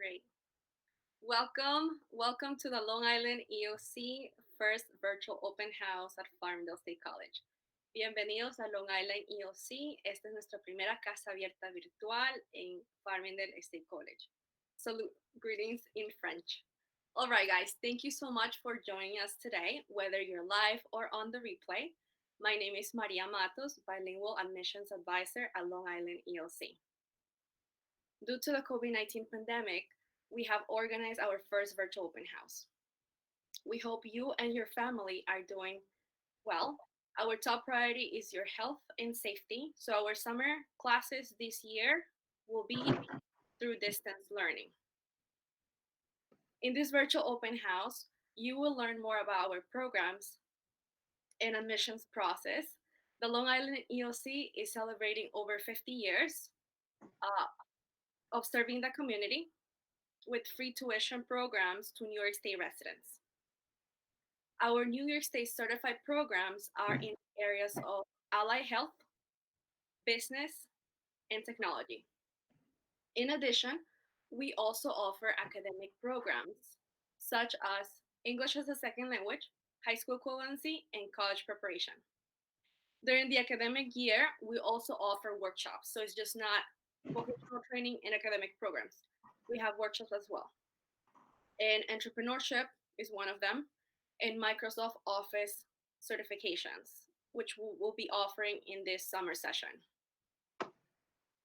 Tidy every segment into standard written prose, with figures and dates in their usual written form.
Great. Welcome to the Long Island EOC first virtual open house at Farmingdale State College. Bienvenidos a Long Island EOC. Esta es nuestra primera casa abierta virtual en Farmingdale State College. Salute, greetings in French. All right, guys, thank you so much for joining us today, whether you're live or on the replay. My name is Maria Matos, Bilingual Admissions Advisor at Long Island EOC. Due to the COVID-19 pandemic, we have organized our first virtual open house. We hope you and your family are doing well. Our top priority is your health and safety, so our summer classes this year will be through distance learning. In this virtual open house, you will learn more about our programs and admissions process. The Long Island EOC is celebrating over 50 years of serving the community with free tuition programs to New York State residents. Our New York State certified programs are in areas of allied health, business, and technology. In addition, we also offer academic programs such as English as a second language, high school equivalency, and college preparation. During the academic year, we also offer workshops. So it's just not vocational training and academic programs. We have workshops as well. And entrepreneurship is one of them, and Microsoft Office certifications, which we will be offering in this summer session.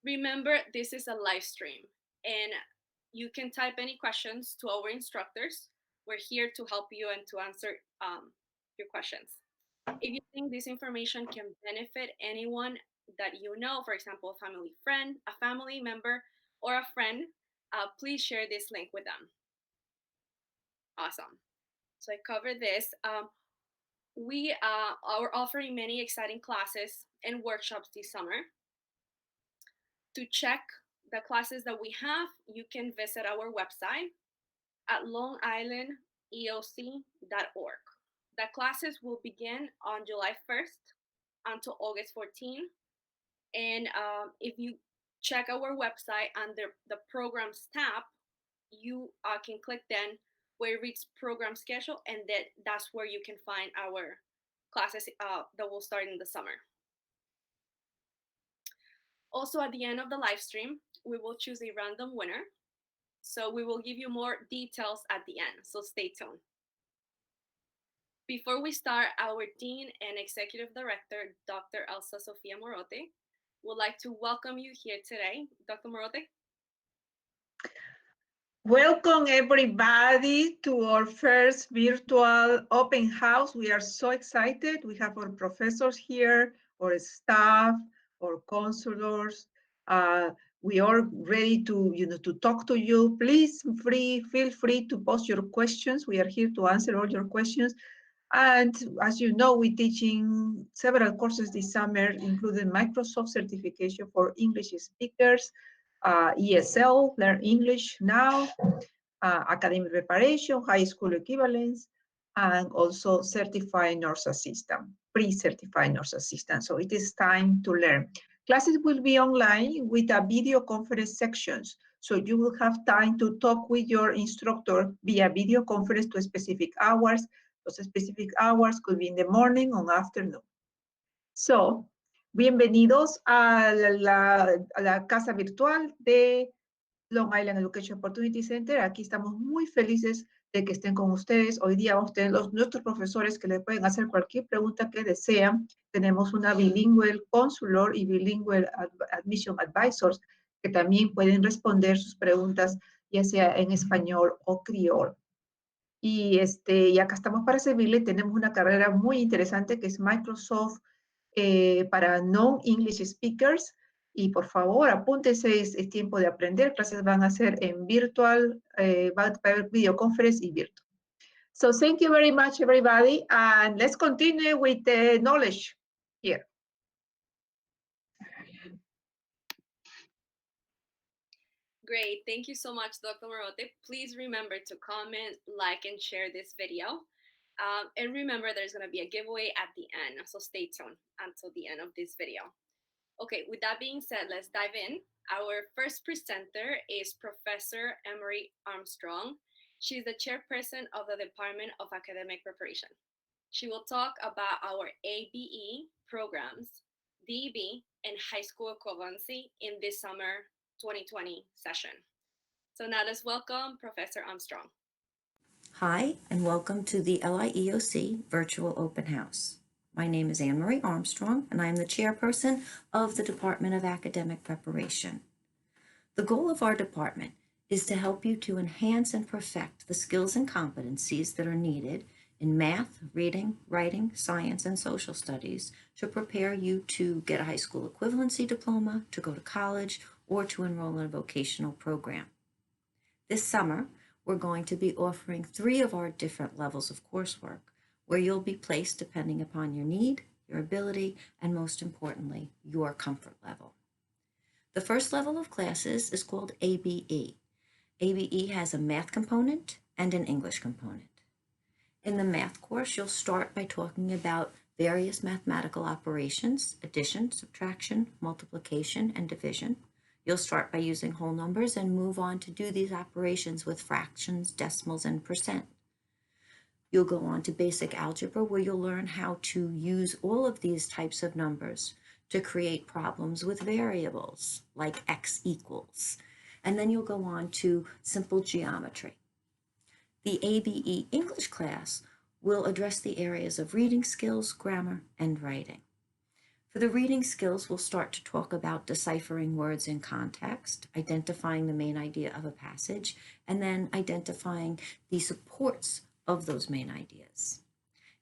Remember, this is a live stream, and you can type any questions to our instructors. We're here to help you and to answer your questions. If you think this information can benefit anyone that you know, for example, a family friend, a family member, or a friend, please share this link with them. Awesome. So I covered this. We are offering many exciting classes and workshops this summer. To check the classes that we have, you can visit our website at longislandeoc.org. The classes will begin on July 1st until August 14th. And if you check our website under the programs tab, you can click then where it reads program schedule, and that's where you can find our classes that will start in the summer. Also, at the end of the live stream, we will choose a random winner. So we will give you more details at the end, so stay tuned. Before we start, our Dean and Executive Director, Dr. Elsa Sofia Morote, would like to welcome you here today. Dr. Morote. Welcome everybody to our first virtual open house. We are so excited. We have our professors here, our staff, our counselors. We are ready to talk to you. Please feel free to post your questions. We are here to answer all your questions. And as you know, we're teaching several courses this summer, including Microsoft certification for English speakers, ESL, Learn English Now, academic preparation, high school equivalence, and also certified nurse assistant, pre-certified nurse assistant. So it is time to learn. Classes will be online with a video conference sections. So you will have time to talk with your instructor via video conference to specific hours. Those specific hours could be in the morning or afternoon. So, bienvenidos a la casa virtual de Long Island Education Opportunity Center. Aquí estamos muy felices de que estén con ustedes. Hoy día vamos a tener nuestros profesores que le pueden hacer cualquier pregunta que desean. Tenemos una bilingüe counselor y bilingüe admission advisors que también pueden responder sus preguntas, ya sea en español o criol. Y acá estamos para servirle. Tenemos una carrera muy interesante que es Microsoft para non-English speakers. Y por favor, apúntese, es tiempo de aprender. Clases van a ser en virtual, va a haber videoconferencia y virtual. So thank you very much, everybody. And let's continue with the knowledge here. Great, thank you so much, Dr. Morote. Please remember to comment, like, and share this video. And remember, there's going to be a giveaway at the end, so stay tuned until the end of this video. Okay, with that being said, let's dive in. Our first presenter is Professor Emery Armstrong. She's the chairperson of the Department of Academic Preparation. She will talk about our ABE programs, DEB, and high school equivalency in this summer 2020 session. So now let's welcome Professor Armstrong. Hi, and welcome to the LIEOC Virtual Open House. My name is Anne-Marie Armstrong, and I am the chairperson of the Department of Academic Preparation. The goal of our department is to help you to enhance and perfect the skills and competencies that are needed in math, reading, writing, science, and social studies to prepare you to get a high school equivalency diploma, to go to college, or to enroll in a vocational program. This summer, we're going to be offering 3 of our different levels of coursework where you'll be placed depending upon your need, your ability, and most importantly, your comfort level. The first level of classes is called ABE. ABE has a math component and an English component. In the math course, you'll start by talking about various mathematical operations, addition, subtraction, multiplication, and division. You'll start by using whole numbers and move on to do these operations with fractions, decimals, and percent. You'll go on to basic algebra, where you'll learn how to use all of these types of numbers to create problems with variables like x equals. And then you'll go on to simple geometry. The ABE English class will address the areas of reading skills, grammar, and writing. For the reading skills, we'll start to talk about deciphering words in context, identifying the main idea of a passage, and then identifying the supports of those main ideas.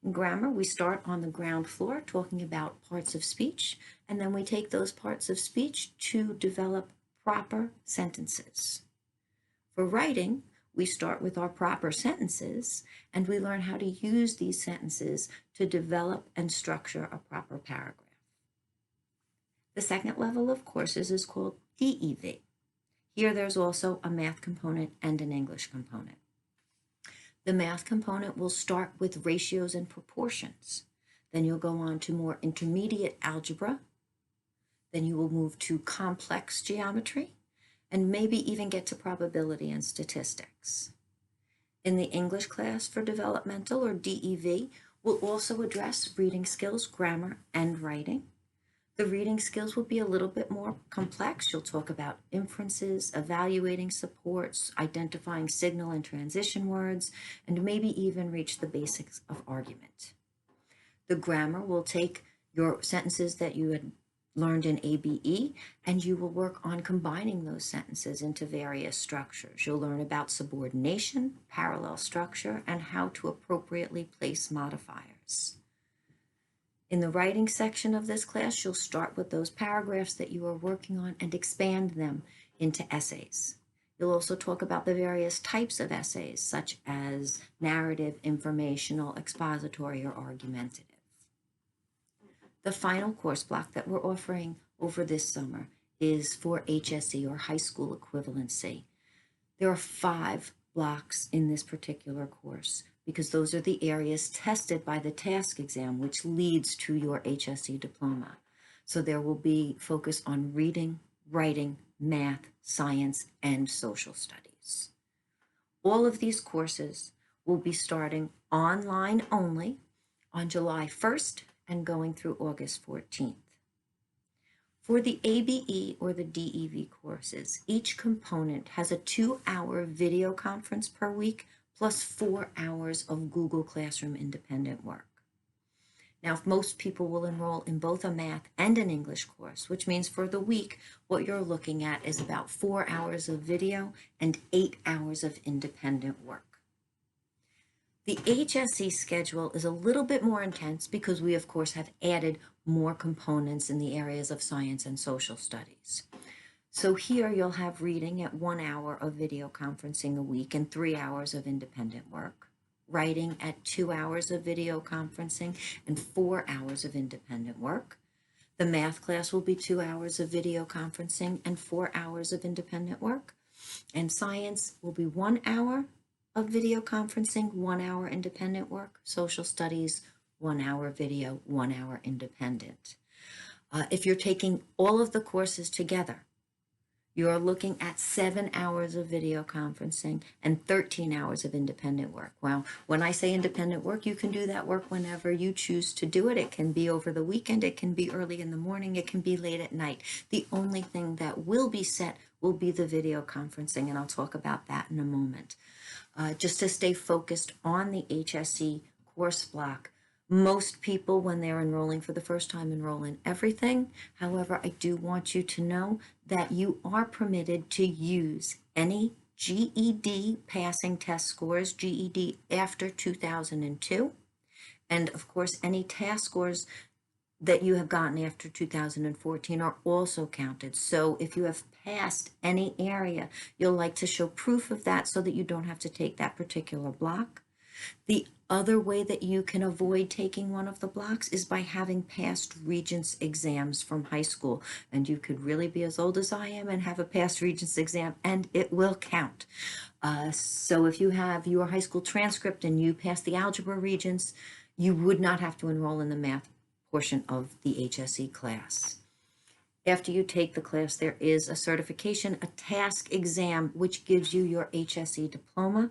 In grammar, we start on the ground floor talking about parts of speech, and then we take those parts of speech to develop proper sentences. For writing, we start with our proper sentences, and we learn how to use these sentences to develop and structure a proper paragraph. The second level of courses is called DEV. Here there's also a math component and an English component. The math component will start with ratios and proportions. Then you'll go on to more intermediate algebra. Then you will move to complex geometry and maybe even get to probability and statistics. In the English class for developmental, or DEV, we'll also address reading skills, grammar, and writing. The reading skills will be a little bit more complex. You'll talk about inferences, evaluating supports, identifying signal and transition words, and maybe even reach the basics of argument. The grammar will take your sentences that you had learned in ABE, and you will work on combining those sentences into various structures. You'll learn about subordination, parallel structure, and how to appropriately place modifiers. In the writing section of this class, you'll start with those paragraphs that you are working on and expand them into essays. You'll also talk about the various types of essays, such as narrative, informational, expository, or argumentative. The final course block that we're offering over this summer is for HSE, or high school equivalency. There are 5 blocks in this particular course, because those are the areas tested by the task exam, which leads to your HSE diploma. So there will be focus on reading, writing, math, science, and social studies. All of these courses will be starting online only on July 1st and going through August 14th. For the ABE or the DEV courses, each component has a 2-hour video conference per week plus 4 hours of Google Classroom independent work. Now, if most people will enroll in both a math and an English course, which means for the week, what you're looking at is about 4 hours of video and 8 hours of independent work. The HSE schedule is a little bit more intense because we, of course, have added more components in the areas of science and social studies. So here you'll have reading at 1 hour of video conferencing a week and 3 hours of independent work, writing at 2 hours of video conferencing and 4 hours of independent work. The math class will be 2 hours of video conferencing and 4 hours of independent work. And science will be 1 hour of video conferencing, 1 hour independent work. Social studies, 1 hour video, 1 hour independent. If you're taking all of the courses together, you're looking at 7 hours of video conferencing and 13 hours of independent work. Well, when I say independent work, you can do that work whenever you choose to do it. It can be over the weekend, it can be early in the morning, it can be late at night. The only thing that will be set will be the video conferencing, and I'll talk about that in a moment. Just to stay focused on the HSE course block. Most people, when they're enrolling for the first time, enroll in everything. However, I do want you to know that you are permitted to use any GED passing test scores, GED after 2002, and of course, any task scores that you have gotten after 2014 are also counted. So if you have passed any area, you'll like to show proof of that so that you don't have to take that particular block. The other way that you can avoid taking one of the blocks is by having passed Regents exams from high school. And you could really be as old as I am and have a past Regents exam, and it will count. So if you have your high school transcript and you pass the algebra Regents, you would not have to enroll in the math portion of the HSE class. After you take the class, there is a certification, a task exam, which gives you your HSE diploma.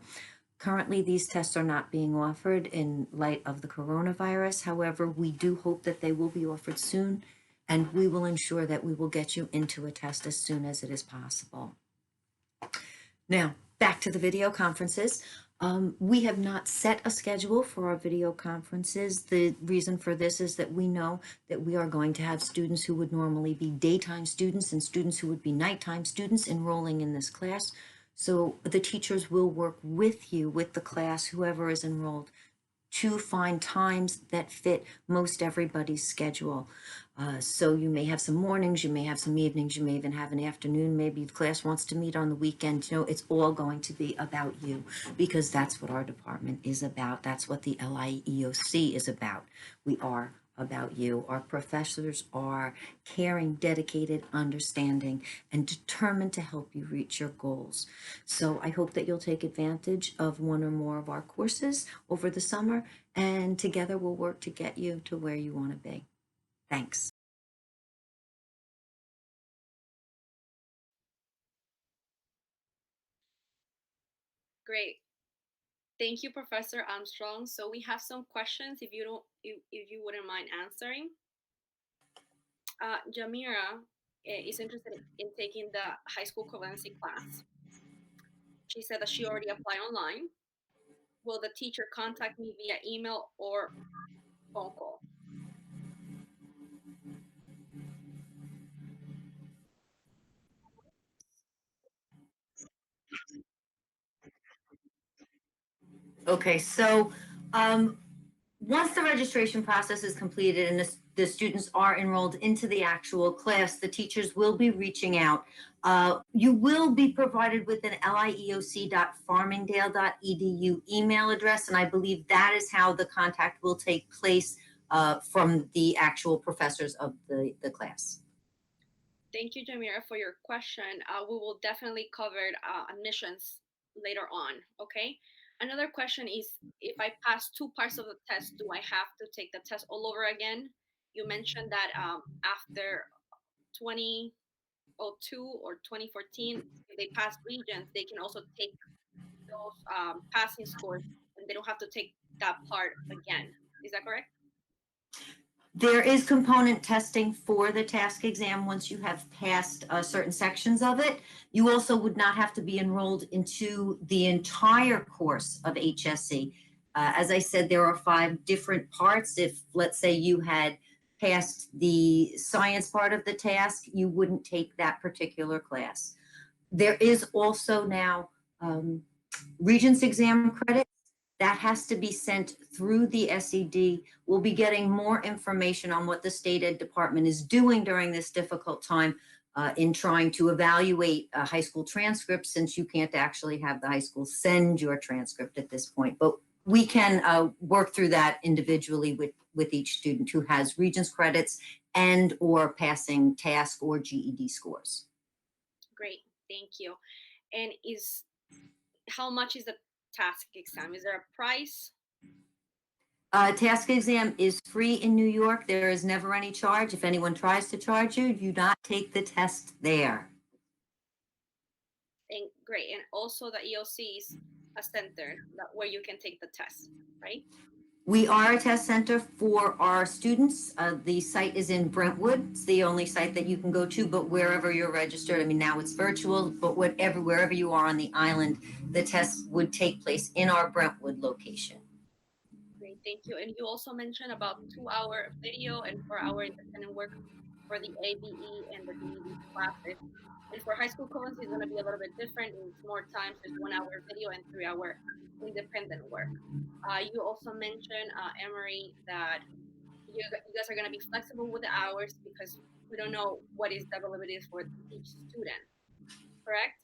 Currently, these tests are not being offered in light of the coronavirus. However, we do hope that they will be offered soon, and we will ensure that we will get you into a test as soon as it is possible. Now, back to the video conferences. We have not set a schedule for our video conferences. The reason for this is that we know that we are going to have students who would normally be daytime students and students who would be nighttime students enrolling in this class. So the teachers will work with you, with the class, whoever is enrolled, to find times that fit most everybody's schedule. So you may have some mornings, you may have some evenings, you may even have an afternoon. Maybe the class wants to meet on the weekend. You know, it's all going to be about you, because that's what our department is about. That's what the LIEOC is about. We are about you. Our professors are caring, dedicated, understanding, and determined to help you reach your goals. So I hope that you'll take advantage of one or more of our courses over the summer, and together we'll work to get you to where you want to be. Thanks. Great. Thank you, Professor Armstrong. So we have some questions if you wouldn't mind answering. Jamira is interested in taking the high school equivalency class. She said that she already applied online. Will the teacher contact me via email or phone call? Okay, so once the registration process is completed and the students are enrolled into the actual class, the teachers will be reaching out. You will be provided with an lieoc.farmingdale.edu email address, and I believe that is how the contact will take place from the actual professors of the class. Thank you, Jamira, for your question. We will definitely cover admissions later on, okay? Another question is, if I pass two parts of the test, do I have to take the test all over again? You mentioned that after 2002 or 2014, if they pass Regents, they can also take those passing scores, and they don't have to take that part again. Is that correct? There is component testing for the task exam once you have passed certain sections of it. You also would not have to be enrolled into the entire course of HSE. As I said, there are 5 different parts. If, let's say, you had passed the science part of the task, you wouldn't take that particular class. There is also now Regents exam credit. That has to be sent through the SED. We'll be getting more information on what the state ed department is doing during this difficult time in trying to evaluate high school transcripts, since you can't actually have the high school send your transcript at this point. But we can work through that individually with each student who has Regents credits and or passing task or GED scores. Great, thank you. And how much is the task exam? Is there a price? Task exam is free in New York. There is never any charge. If anyone tries to charge you, do not take the test there. And great. And also the EOC is a center where you can take the test, right? We are a test center for our students. The site is in Brentwood. It's the only site that you can go to, but wherever you're registered, I mean, now it's virtual, but wherever you are on the island, the test would take place in our Brentwood location. Great, thank you. And you also mentioned about 2-hour video and 4-hour independent work for the ABE and the DED classes. And for high school equivalency, it's going to be a little bit different. It's more times. There's 1-hour video and 3-hour independent work. You also mentioned, Emery, that you guys are going to be flexible with the hours because we don't know what is the availability for each student, correct?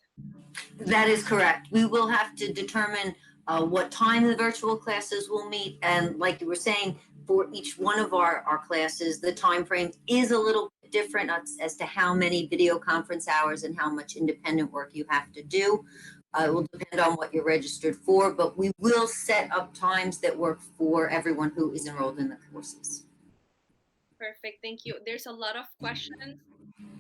That is correct. We will have to determine what time the virtual classes will meet. And like you were saying, for each one of our classes, the time frame is a little bit different as to how many video conference hours and how much independent work you have to do. It will depend on what you're registered for, but we will set up times that work for everyone who is enrolled in the courses. Perfect, thank you. There's a lot of questions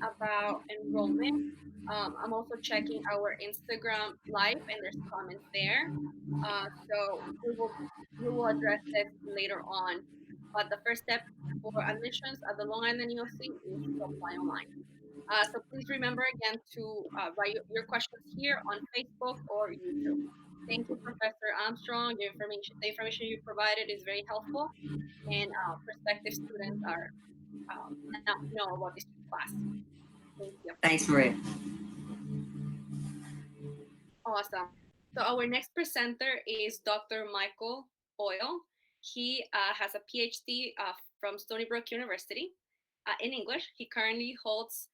about enrollment. I'm also checking our Instagram live and there's comments there. So we will address this later on. But the first step for admissions at the Long Island EOC is to apply online. So please remember again to write your questions here on Facebook or YouTube. Thank you, Professor Armstrong. The information you provided is very helpful, and prospective students are now know about this class. Thank you. Thanks, Maria. Awesome. So our next presenter is Dr. Michael Oil. He has a PhD from Stony Brook University in English. He currently holds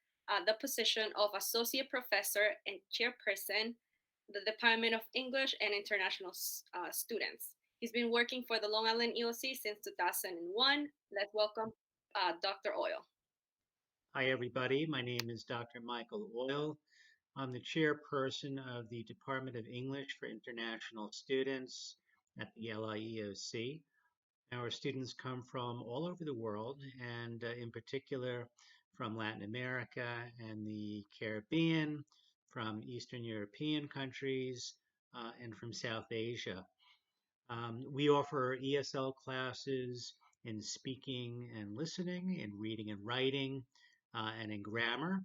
the position of Associate Professor and Chairperson, the Department of English and International Students. He's been working for the Long Island EOC since 2001. Let's welcome Dr. Oil. Hi, everybody. My name is Dr. Michael Oil. I'm the chairperson of the Department of English for International Students at the LIEOC. Our students come from all over the world, and in particular from Latin America and the Caribbean, from Eastern European countries, and from South Asia. We offer ESL classes in speaking and listening, in reading and writing, and in grammar.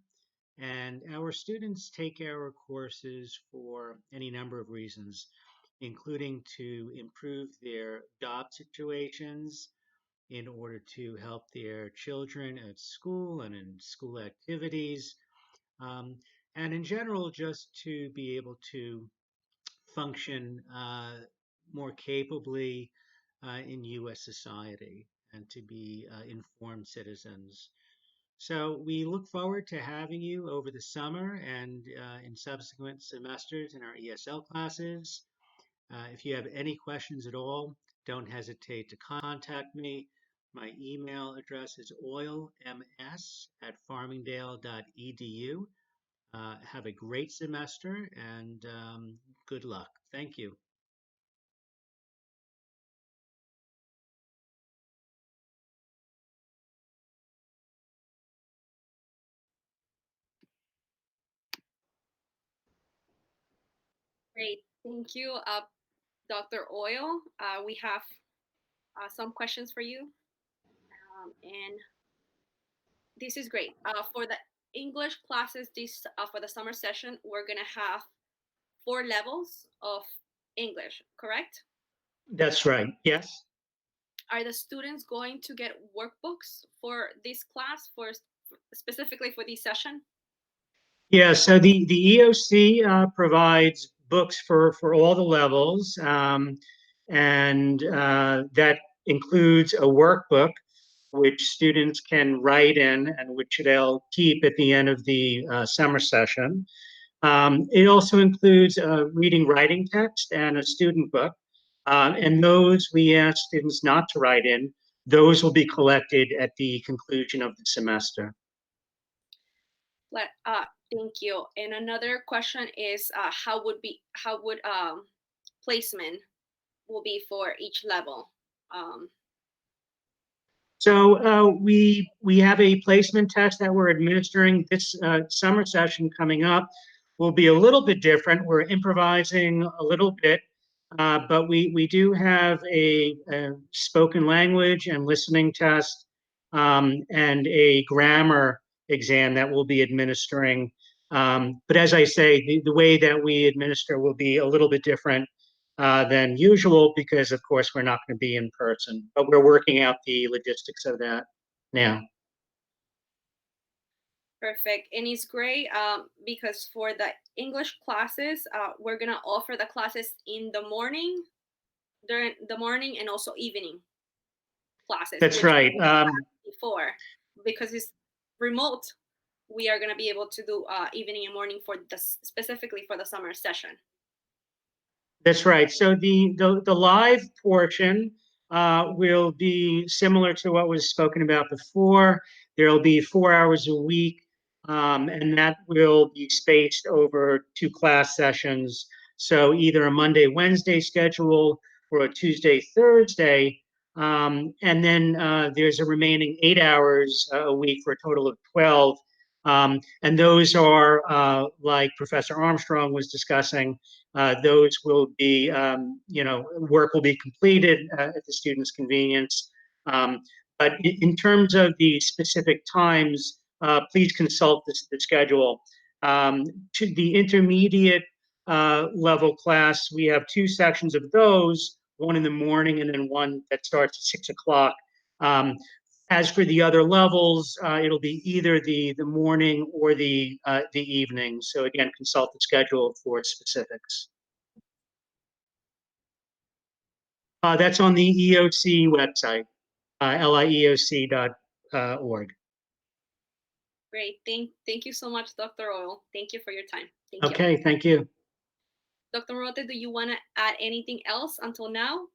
And our students take our courses for any number of reasons, including to improve their job situations, in order to help their children at school and in school activities, um, and in general, just to be able to function more capably in U.S. society and to be informed citizens. So we look forward to having you over the summer and in subsequent semesters in our ESL classes. If you have any questions at all, don't hesitate to contact me. My email address is oilms@farmingdale.edu. Have a great semester and good luck. Thank you. Great. Thank you, Dr. Oil. We have some questions for you. And this is great. For the English classes, for the summer session, we're going to have 4 levels of English, correct? That's right. Yes. Are the students going to get workbooks for this class, specifically for this session? Yeah, so the EOC provides books for all the levels, and that includes a workbook which students can write in and which they'll keep at the end of the summer session. It also includes a reading writing text and a student book, and those we ask students not to write in. Those will be collected at the conclusion of the semester. Thank you. And another question is, how would placement will be for each level? So we have a placement test that we're administering this summer session coming up. Will be a little bit different. We're improvising a little bit, but we do have a spoken language and listening test and a grammar exam that we'll be administering. But as I say, the way that we administer will be a little bit different than usual because, of course, we're not going to be in person. But we're working out the logistics of that now. Perfect. And it's great because for the English classes, we're going to offer the classes in the morning, during the morning, and also evening classes. That's right. Before, because it's remote, we are going to be able to do evening and morning for specifically for the summer session. That's right. So the live portion will be similar to what was spoken about before. There'll be 4 hours a week, and that will be spaced over 2 class sessions. So either a Monday, Wednesday schedule or a Tuesday, Thursday. And then there's a remaining 8 hours a week for a total of 12. And those are, like Professor Armstrong was discussing, those will be, work will be completed at the student's convenience. But in terms of the specific times, please consult the schedule. To the intermediate level class, we have 2 sections of those, one in the morning and then one that starts at 6 o'clock. As for the other levels, it'll be either the morning or the evening. So again, consult the schedule for specifics. That's on the EOC website, lieoc.org. Great. Thank you so much, Dr. Oil. Thank you for your time. Thank Okay, you. thank you. Dr. Morote, do you want to add anything else until now?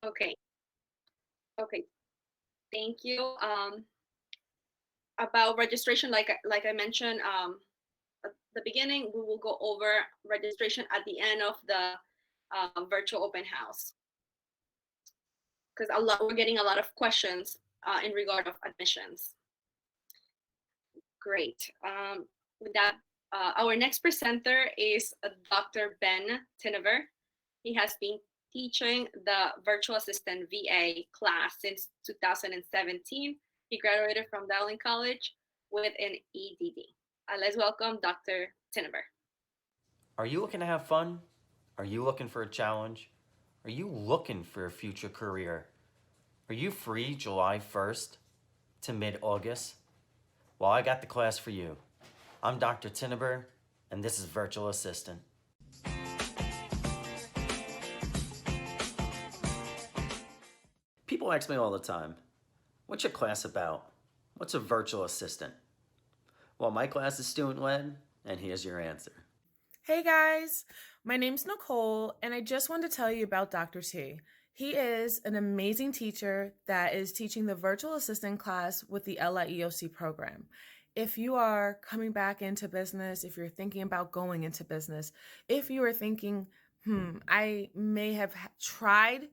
Okay. Okay. Thank you. About registration, like I mentioned at the beginning, we will go over registration at the end of the virtual open house because we're getting a lot of questions in regard of admissions. Great. With that, our next presenter is Dr. Ben Tinover. He has been teaching the virtual assistant VA class since 2017. He graduated from Dowling College with an EDD. Let's welcome Dr. Tinover. Are you looking to have fun? Are you looking for a challenge? Are you looking for a future career? Are you free July 1st to mid-August? Well, I got the class for you. I'm Dr. Tinover, and this is Virtual Assistant. People ask me all the time, what's your class about? What's a virtual assistant? Well, my class is student-led, and here's your answer. Hey guys, my name's Nicole, and I just wanted to tell you about Dr. T. He is an amazing teacher that is teaching the virtual assistant class with the LIEOC program. If you are coming back into business, if you're thinking about going into business, if you are thinking, I may have tried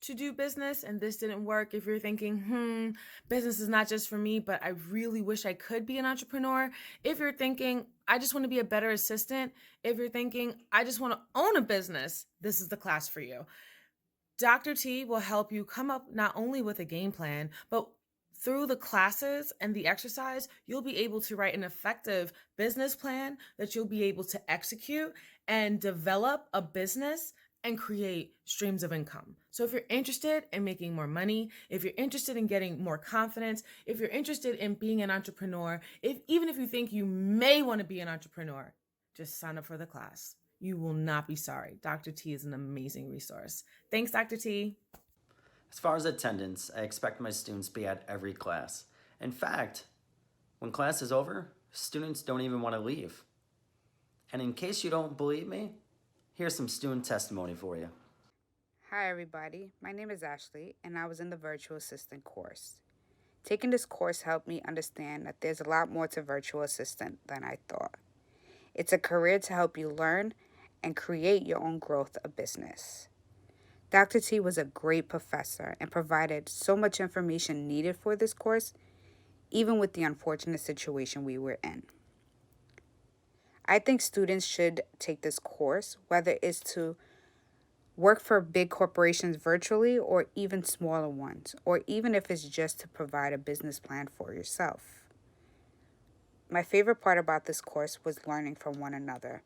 to do business and this didn't work, if you're thinking, business is not just for me, but I really wish I could be an entrepreneur, if you're thinking, I just want to be a better assistant, if you're thinking, I just want to own a business, this is the class for you. Dr. T will help you come up not only with a game plan, but through the classes and the exercise, you'll be able to write an effective business plan that you'll be able to execute and develop a business and create streams of income. So if you're interested in making more money, if you're interested in getting more confidence, if you're interested in being an entrepreneur, even if you think you may want to be an entrepreneur, just sign up for the class. You will not be sorry. Dr. T is an amazing resource. Thanks, Dr. T. As far as attendance, I expect my students to be at every class. In fact, when class is over, students don't even want to leave. And in case you don't believe me, here's some student testimony for you. Hi, everybody. My name is Ashley, and I was in the virtual assistant course. Taking this course helped me understand that there's a lot more to virtual assistant than I thought. It's a career to help you learn and create your own growth of business. Dr. T was a great professor and provided so much information needed for this course, even with the unfortunate situation we were in. I think students should take this course, whether it's to work for big corporations virtually or even smaller ones, or even if it's just to provide a business plan for yourself. My favorite part about this course was learning from one another.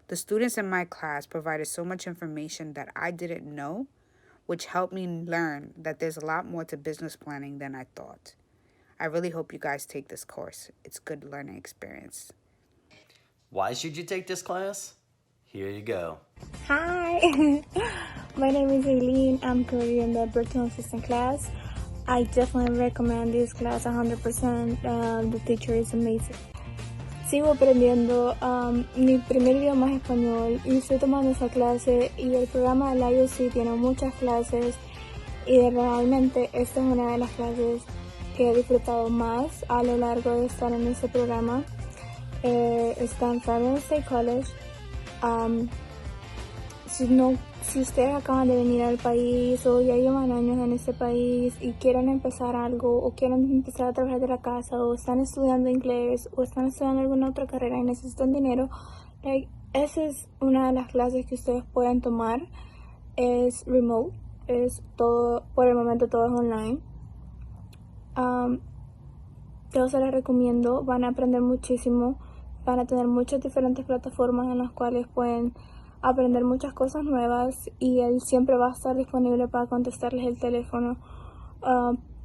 The students in my class provided so much information that I didn't know, which helped me learn that there's a lot more to business planning than I thought. I really hope you guys take this course. It's a good learning experience. Why should you take this class? Here you go. Hi, my name is Aileen. I'm currently in the virtual assistant class. I definitely recommend this class 100%. The teacher is amazing. Sigo aprendiendo. Mi primer idioma es español y estoy tomando esa clase y el programa del IOC tiene muchas clases y realmente esta es una de las clases que he disfrutado más a lo largo de estar en este programa. Está en Federal State College. Si ustedes acaban de venir al país o ya llevan años en este país y quieren empezar algo o quieren empezar a trabajar de la casa o están estudiando inglés o están estudiando alguna otra carrera y necesitan dinero, esa es una de las clases que ustedes pueden tomar. Es remote, es todo, por el momento todo es online. Yo se las recomiendo, van a aprender muchísimo, van a tener muchas diferentes plataformas en las cuales pueden aprender muchas cosas nuevas y él siempre va a estar disponible para contestarles el teléfono,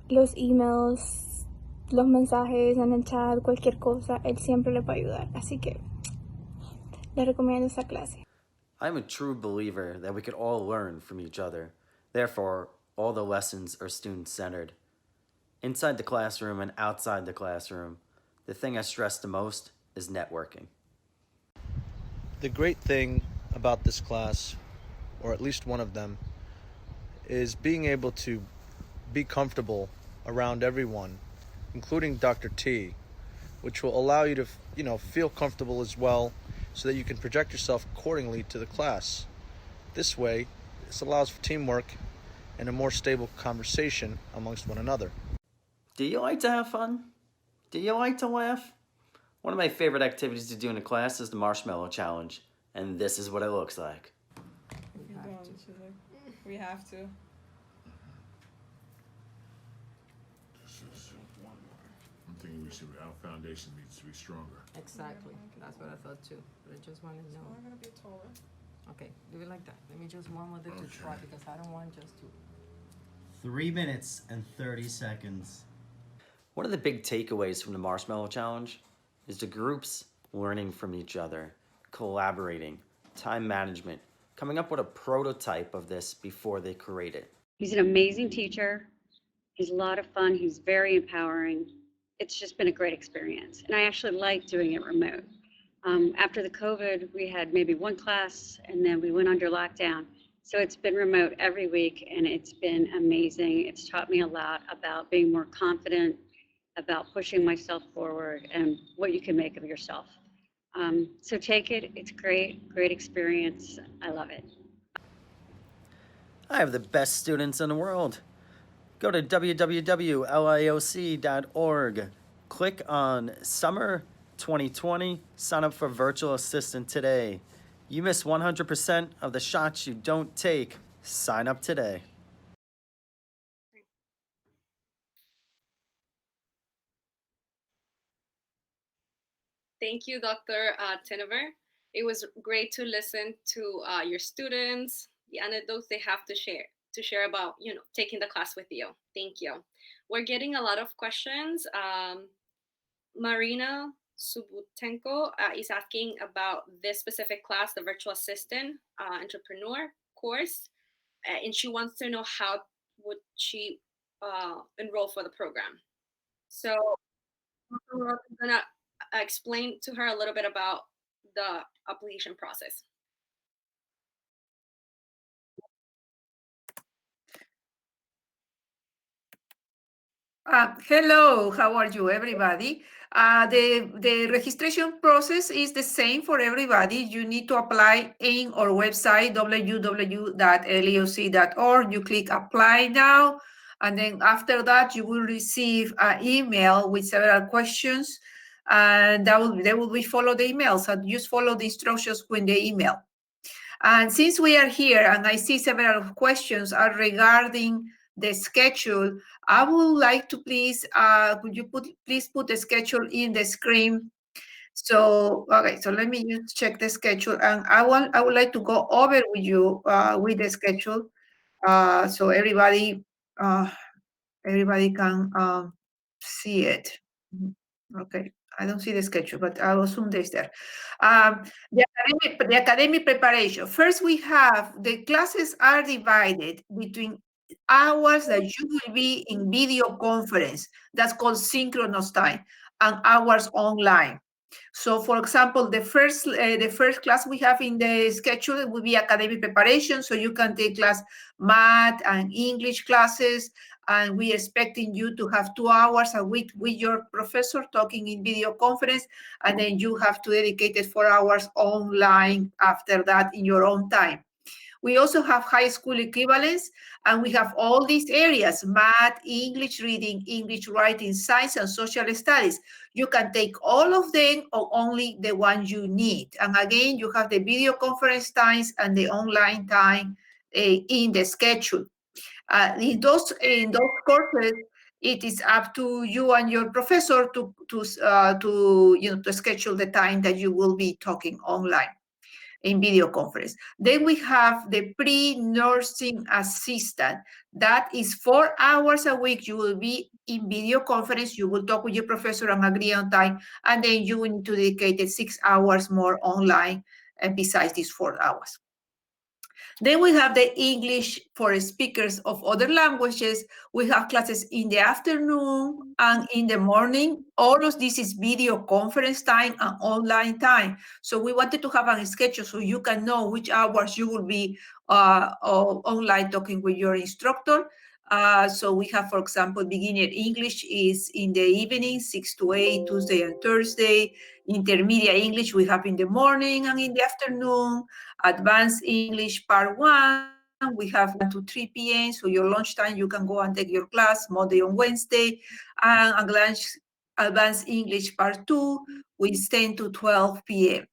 los emails, los mensajes en el chat, cualquier cosa, él siempre le va a ayudar. Así que les recomiendo esta clase. I'm a true believer that we could all learn from each other. Therefore, all the lessons are student-centered. Inside the classroom and outside the classroom, the thing I stress the most is networking. The great thing about this class, or at least one of them, is being able to be comfortable around everyone, including Dr. T, which will allow you to, feel comfortable as well so that you can project yourself accordingly to the class. This way, this allows for teamwork and a more stable conversation amongst one another. Do you like to have fun? Do you like to laugh? One of my favorite activities to do in a class is the marshmallow challenge, and this is what it looks like. We have to. I'm thinking our foundation needs to be stronger. Exactly. That's what I thought too. But I just want to know. I'm gonna be taller. Okay, do it like that. Let me just one with it to try because I don't want just to. 3 minutes and 30 seconds. One of the big takeaways from the marshmallow challenge is the groups learning from each other, collaborating, time management, coming up with a prototype of this before they create it. He's an amazing teacher. He's a lot of fun. He's very empowering. It's just been a great experience. And I actually like doing it remote. After the COVID, we had maybe one class and then we went under lockdown. So it's been remote every week and it's been amazing. It's taught me a lot about being more confident, about pushing myself forward and what you can make of yourself. So take it. It's great, great experience. I love it. I have the best students in the world. Go to www.lioc.org. Click on Summer 2020. Sign up for Virtual Assistant today. You miss 100% of the shots you don't take. Sign up today. Thank you, Dr. Tenover. It was great to listen to your students, the anecdotes they have to share about, taking the class with you. Thank you. We're getting a lot of questions. Marina Subutenko is asking about this specific class, the virtual assistant entrepreneur course, and she wants to know how would she enroll for the program. So I'm gonna explain to her a little bit about the application process. Hello, how are you, everybody? The registration process is the same for everybody. You need to apply in our website, www.leoc.org. You click apply now, and then after that, you will receive an email with several questions, and they will be follow the emails, and just follow the instructions in the email. And since we are here, and I see several questions are regarding the schedule, I would like to please, could you please put the schedule in the screen? So, okay, so let me just check the schedule, and I would like to go over with you with the schedule, so everybody can see it. Okay, I don't see the schedule, but I will assume it's there. The academic preparation. First, we have the classes are divided between hours that you will be in video conference, that's called synchronous time, and hours online. So, for example, the first class we have in the schedule will be academic preparation. So you can take class math and English classes, and we're expecting you to have 2 hours a week with your professor talking in video conference, and then you have to dedicate it 4 hours online after that in your own time. We also have high school equivalents, and we have all these areas: math, English reading, English writing, science, and social studies. You can take all of them or only the one you need. And again, you have the video conference times and the online time in the schedule. In those courses, it is up to you and your professor to schedule the time that you will be talking online in video conference. Then we have the pre-nursing assistant. That is 4 hours a week. You will be in video conference. You will talk with your professor and agree on time. And then you will need to dedicate 6 hours more online besides these 4 hours. Then we have the English for speakers of other languages. We have classes in the afternoon and in the morning. All of this is video conference time and online time. So we wanted to have a schedule so you can know which hours you will be online talking with your instructor. So we have, for example, beginner English is in the evening, 6 to 8, Tuesday and Thursday. Intermediate English we have in the morning and in the afternoon. Advanced English Part 1, we have 1 to 3 p.m. So your lunchtime, you can go and take your class Monday and Wednesday. And Advanced English Part 2 with 10 to 12 p.m.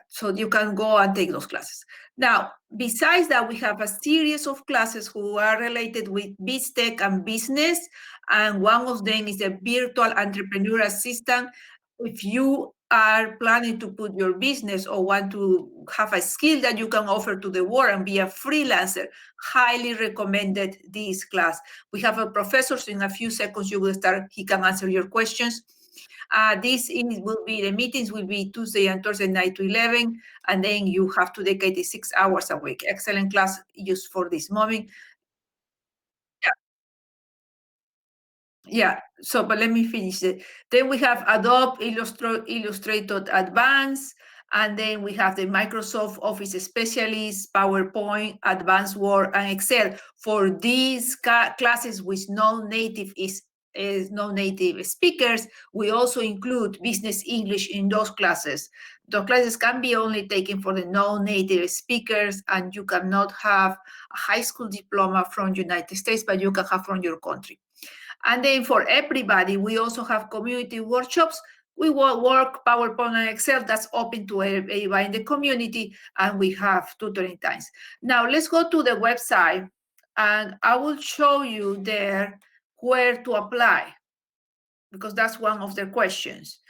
So you can go and take those classes. Now, besides that, we have a series of classes who are related with BizTech and business. And one of them is a virtual entrepreneur assistant. If you are planning to put your business or want to have a skill that you can offer to the world and be a freelancer, highly recommended this class. We have a professor, so in a few seconds you will start, he can answer your questions. The meetings will be Tuesday and Thursday 9 to 11, and then you have to dedicate 6 hours a week. Excellent class used for this moment. Yeah, so, but let me finish it. Then we have Adobe Illustrator Advanced, and then we have the Microsoft Office Specialist, PowerPoint, Advanced Word, and Excel. For these classes with non-native speakers, we also include business English in those classes. The classes can be only taken for the non-native speakers, and you cannot have a high school diploma from United States, but you can have from your country. And then for everybody, we also have community workshops. We will work PowerPoint and Excel. That's open to everybody in the community, and we have tutoring times. Now let's go to the website, and I will show you there where to apply, because that's one of the questions.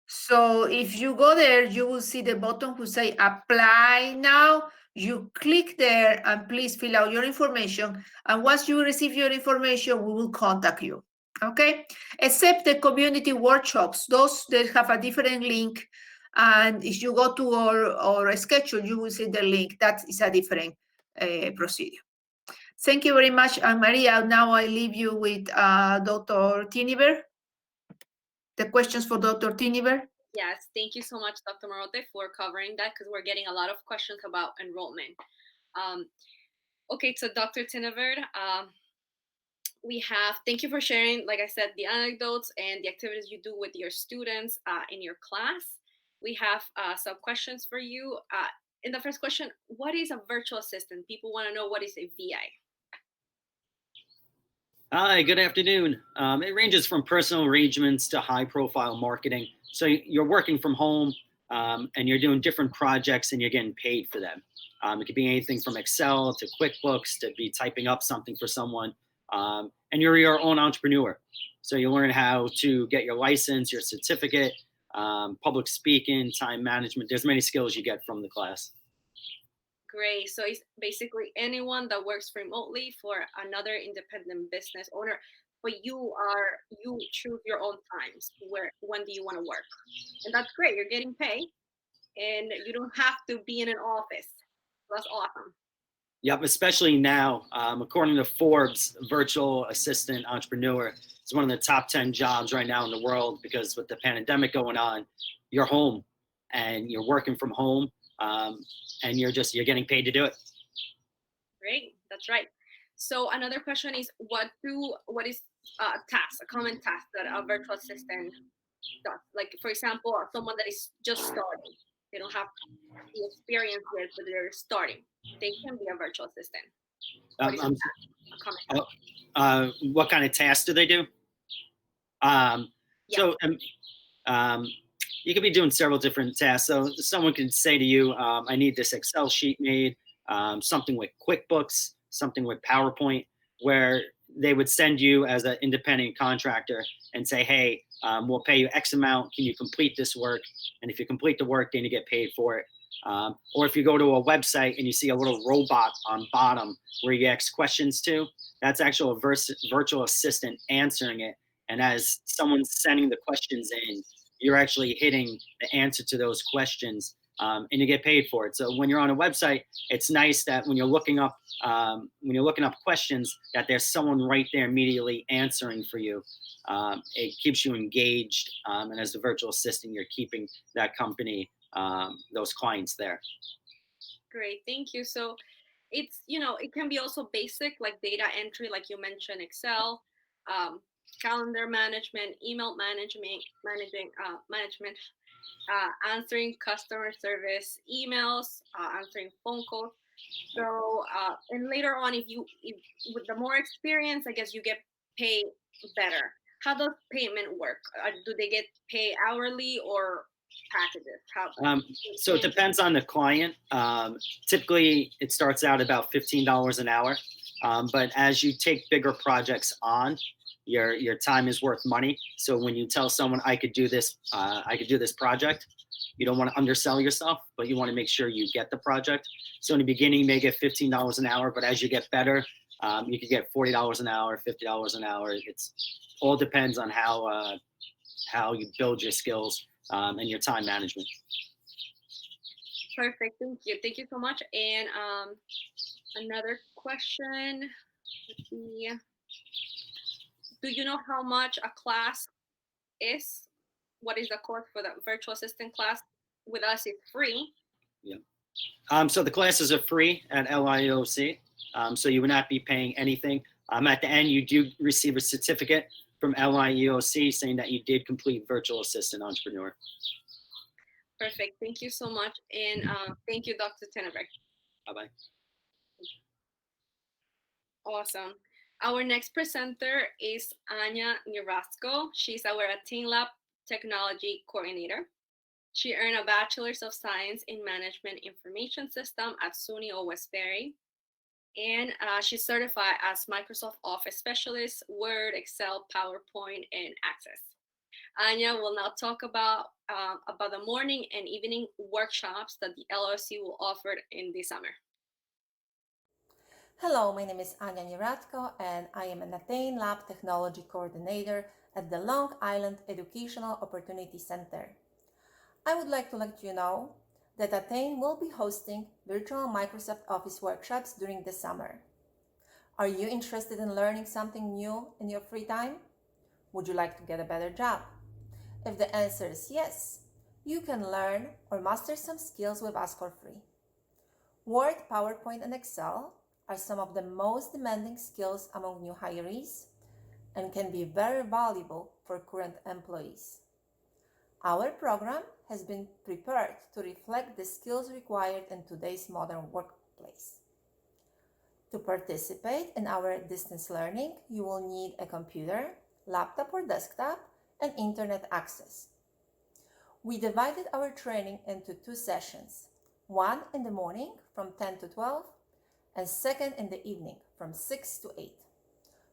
So if you go there, you will see the button who say apply now. You click there and please fill out your information. And once you receive your information, we will contact you. Okay? Except the community workshops, those that have a different link. And if you go to our schedule, you will see the link. That is a different procedure. Thank you very much, Maria. Now I leave you with Dr. Tiniver. the questions for Dr. Tiniver? Yes, thank you so much, Dr. Marote, for covering that because we're getting a lot of questions about enrollment. Okay, so Dr. Tineverd, thank you for sharing, like I said, the anecdotes and the activities you do with your students in your class. We have some questions for you. In the first question, what is a virtual assistant? People want to know what is a VA. Hi, good afternoon. It ranges from personal arrangements to high-profile marketing. So you're working from home and you're doing different projects and you're getting paid for them. It could be anything from Excel to QuickBooks to be typing up something for someone. And you're your own entrepreneur. So you learn how to get your license, your certificate, public speaking, time management. There's many skills you get from the class. Great. So it's basically anyone that works remotely for another independent business owner, but you choose your own times. When do you want to work? And that's great. You're getting paid and you don't have to be in an office. That's awesome. Yep, especially now, according to Forbes, virtual assistant entrepreneur is one of the top 10 jobs right now in the world because with the pandemic going on, you're home and you're working from home and you're getting paid to do it. Great, that's right. So another question is, what is a common task that a virtual assistant does? Like, for example, someone that is just starting, they don't have the experience yet, but they're starting. They can be a virtual assistant. What kind of tasks do they do? So you could be doing several different tasks. So someone can say to you, I need this Excel sheet made, something with QuickBooks, something with PowerPoint, where they would send you as an independent contractor and say, hey, we'll pay you X amount. Can you complete this work? And if you complete the work, then you get paid for it. Or if you go to a website and you see a little robot on bottom where you ask questions to, that's actually a virtual assistant answering it. And as someone's sending the questions in, you're actually hitting the answer to those questions and you get paid for it. So when you're on a website, it's nice that when you're looking up questions, that there's someone right there immediately answering for you. It keeps you engaged, and as a virtual assistant, you're keeping that company, those clients there. Great, thank you. So it's, it can be also basic, like data entry, like you mentioned, Excel, calendar management, email management, answering customer service emails, answering phone calls. So and later on, if with the more experience, I guess you get paid better. How does payment work? Do they get paid hourly or packages? So it depends on the client. Typically, it starts out about $15 an hour. But as you take bigger projects on, your time is worth money. So when you tell someone I could do this project, you don't want to undersell yourself, but you want to make sure you get the project. So in the beginning, you may get $15 an hour, but as you get better, you could get $40 an hour, $50 an hour. It's all depends on how you build your skills and your time management. Perfect. Thank you so much. And another question would be, do you know how much a class is? What is the course for the virtual assistant class? With us, it's free. Yeah. So the classes are free at LIEOC. So you would not be paying anything. At the end, you do receive a certificate from LIEOC saying that you did complete virtual assistant entrepreneur. Perfect. Thank you so much. And thank you, Dr. Tenenberg. Bye-bye. Awesome. Our next presenter is Anya Nirasco. She's our Attain Lab Technology Coordinator. She earned a Bachelor's of Science in Management Information System at SUNY Westbury. And she's certified as Microsoft Office Specialist, Word, Excel, PowerPoint, and Access. Anya will now talk about the morning and evening workshops that the LOC will offer in the summer. Hello, my name is Anya Nirasco, and I am an Attain Lab Technology Coordinator at the Long Island Educational Opportunity Center. I would like to let you know that Attain will be hosting virtual Microsoft Office workshops during the summer. Are you interested in learning something new in your free time? Would you like to get a better job? If the answer is yes, you can learn or master some skills with us for free. Word, PowerPoint, and Excel are some of the most demanding skills among new hirees and can be very valuable for current employees. Our program has been prepared to reflect the skills required in today's modern workplace. To participate in our distance learning, you will need a computer, laptop or desktop, and internet access. We divided our training into 2 sessions, one in the morning from 10 to 12, and second in the evening from 6 to 8.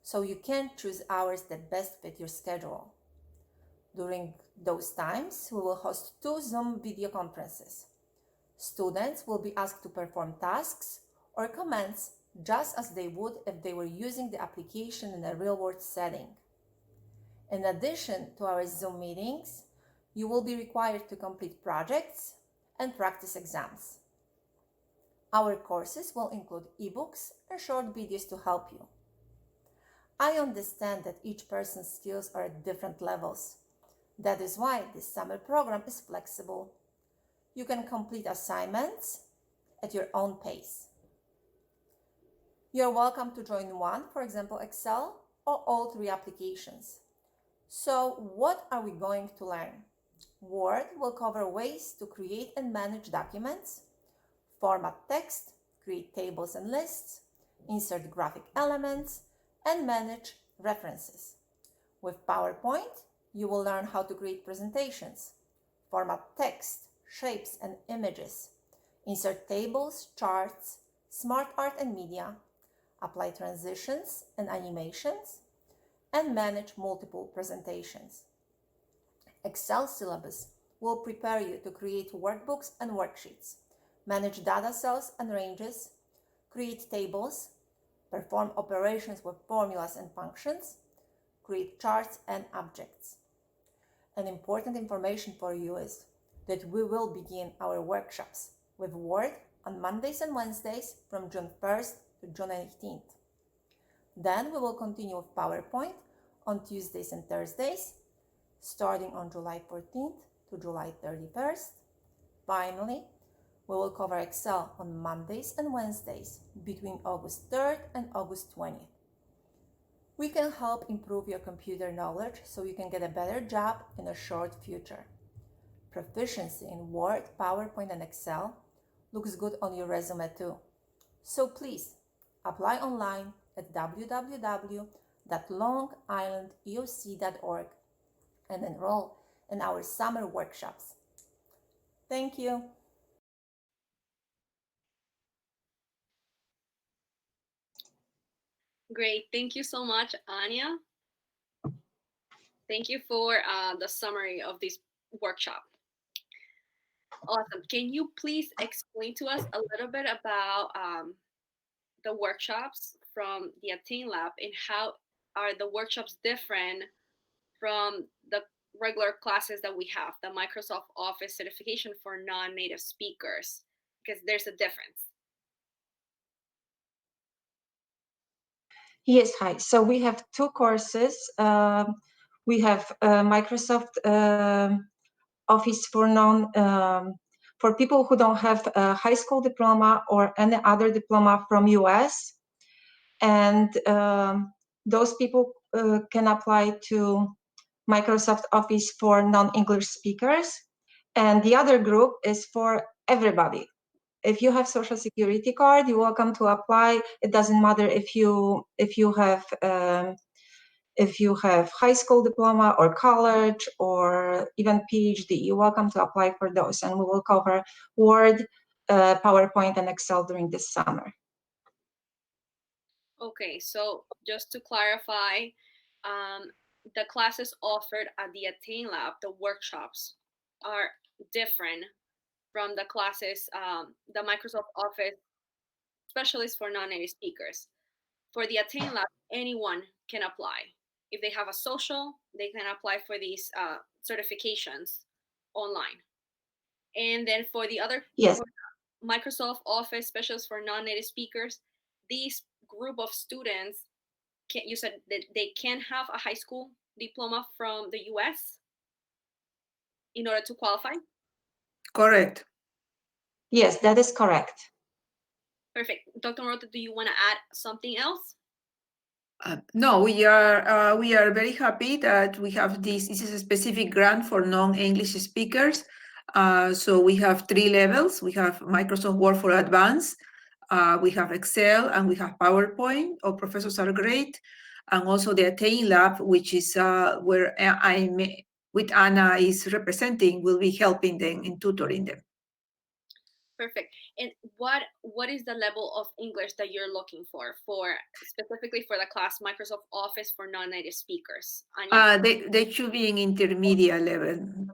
So you can choose hours that best fit your schedule. During those times, we will host 2 Zoom video conferences. Students will be asked to perform tasks or commands just as they would if they were using the application in a real-world setting. In addition to our Zoom meetings, you will be required to complete projects and practice exams. Our courses will include ebooks and short videos to help you. I understand that each person's skills are at different levels. That is why this summer program is flexible. You can complete assignments at your own pace. You're welcome to join one, for example, Excel, or all 3 applications. So what are we going to learn? Word will cover ways to create and manage documents, format text, create tables and lists, insert graphic elements, and manage references. With PowerPoint, you will learn how to create presentations, format text, shapes, and images, insert tables, charts, smart art and media, apply transitions and animations, and manage multiple presentations. Excel syllabus will prepare you to create workbooks and worksheets, manage data cells and ranges, create tables, perform operations with formulas and functions, create charts and objects. An important information for you is that we will begin our workshops with Word on Mondays and Wednesdays from June 1st to June 18th. Then we will continue with PowerPoint on Tuesdays and Thursdays, starting on July 14th to July 31st. Finally, we will cover Excel on Mondays and Wednesdays between August 3rd and August 20th. We can help improve your computer knowledge so you can get a better job in a short future. Proficiency in Word, PowerPoint, and Excel looks good on your resume too. So please apply online at www.longislandeoc.org and enroll in our summer workshops. Thank you. Great. Thank you so much, Anya. Thank you for the summary of this workshop. Awesome. Can you please explain to us a little bit about the workshops from the Attain Lab and how are the workshops different from the regular classes that we have, the Microsoft Office certification for non-native speakers? Because there's a difference. Yes, hi. So we have 2 courses. We have Microsoft Office for for people who don't have a high school diploma or any other diploma from US, and those people can apply to Microsoft Office for non-English speakers. And the other group is for everybody. If you have Social Security card, you're welcome to apply. It doesn't matter if you have high school diploma or college or even PhD, you're welcome to apply for those. And we will cover Word, PowerPoint, and Excel during this summer. Okay, so just to clarify, the classes offered at the Attain Lab, the workshops, are different from the classes, the Microsoft Office specialist for non-native speakers. For the Attain Lab, anyone can apply. If they have a social, they can apply for these certifications online. And then for the other, yes, Microsoft Office specialists for non-native speakers, these group of students, you said that they can have a high school diploma from the US? in order to qualify? Correct. Yes, that is correct. Perfect. Dr. Morota, do you want to add something else? No, we are very happy that we have this. This is a specific grant for non-English speakers. So we have 3 levels. We have Microsoft Word for Advanced, we have Excel, and we have PowerPoint. Our professors are great. And also the Attain Lab, which is where with Anna is representing, will be helping them in tutoring them. Perfect. And what is the level of English that you're looking for specifically for the class Microsoft Office for non-native speakers? Anya? They should be in intermediate level,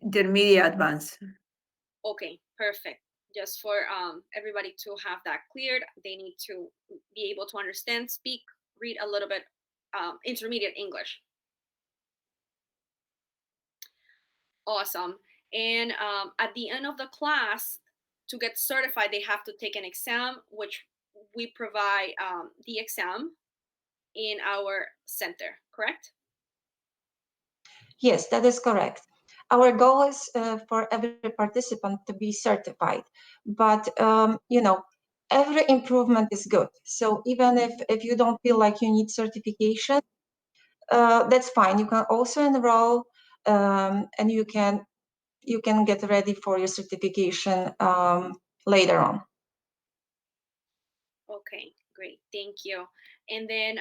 intermediate advanced. Okay, perfect. Just for everybody to have that cleared, they need to be able to understand, speak, read a little bit intermediate English. Awesome. And at the end of the class, to get certified, they have to take an exam, which we provide the exam in our center, correct? Yes, that is correct. Our goal is for every participant to be certified, but every improvement is good. So even if you don't feel like you need certification, that's fine. You can also enroll, and you can get ready for your certification later on. Okay, great. Thank you. And then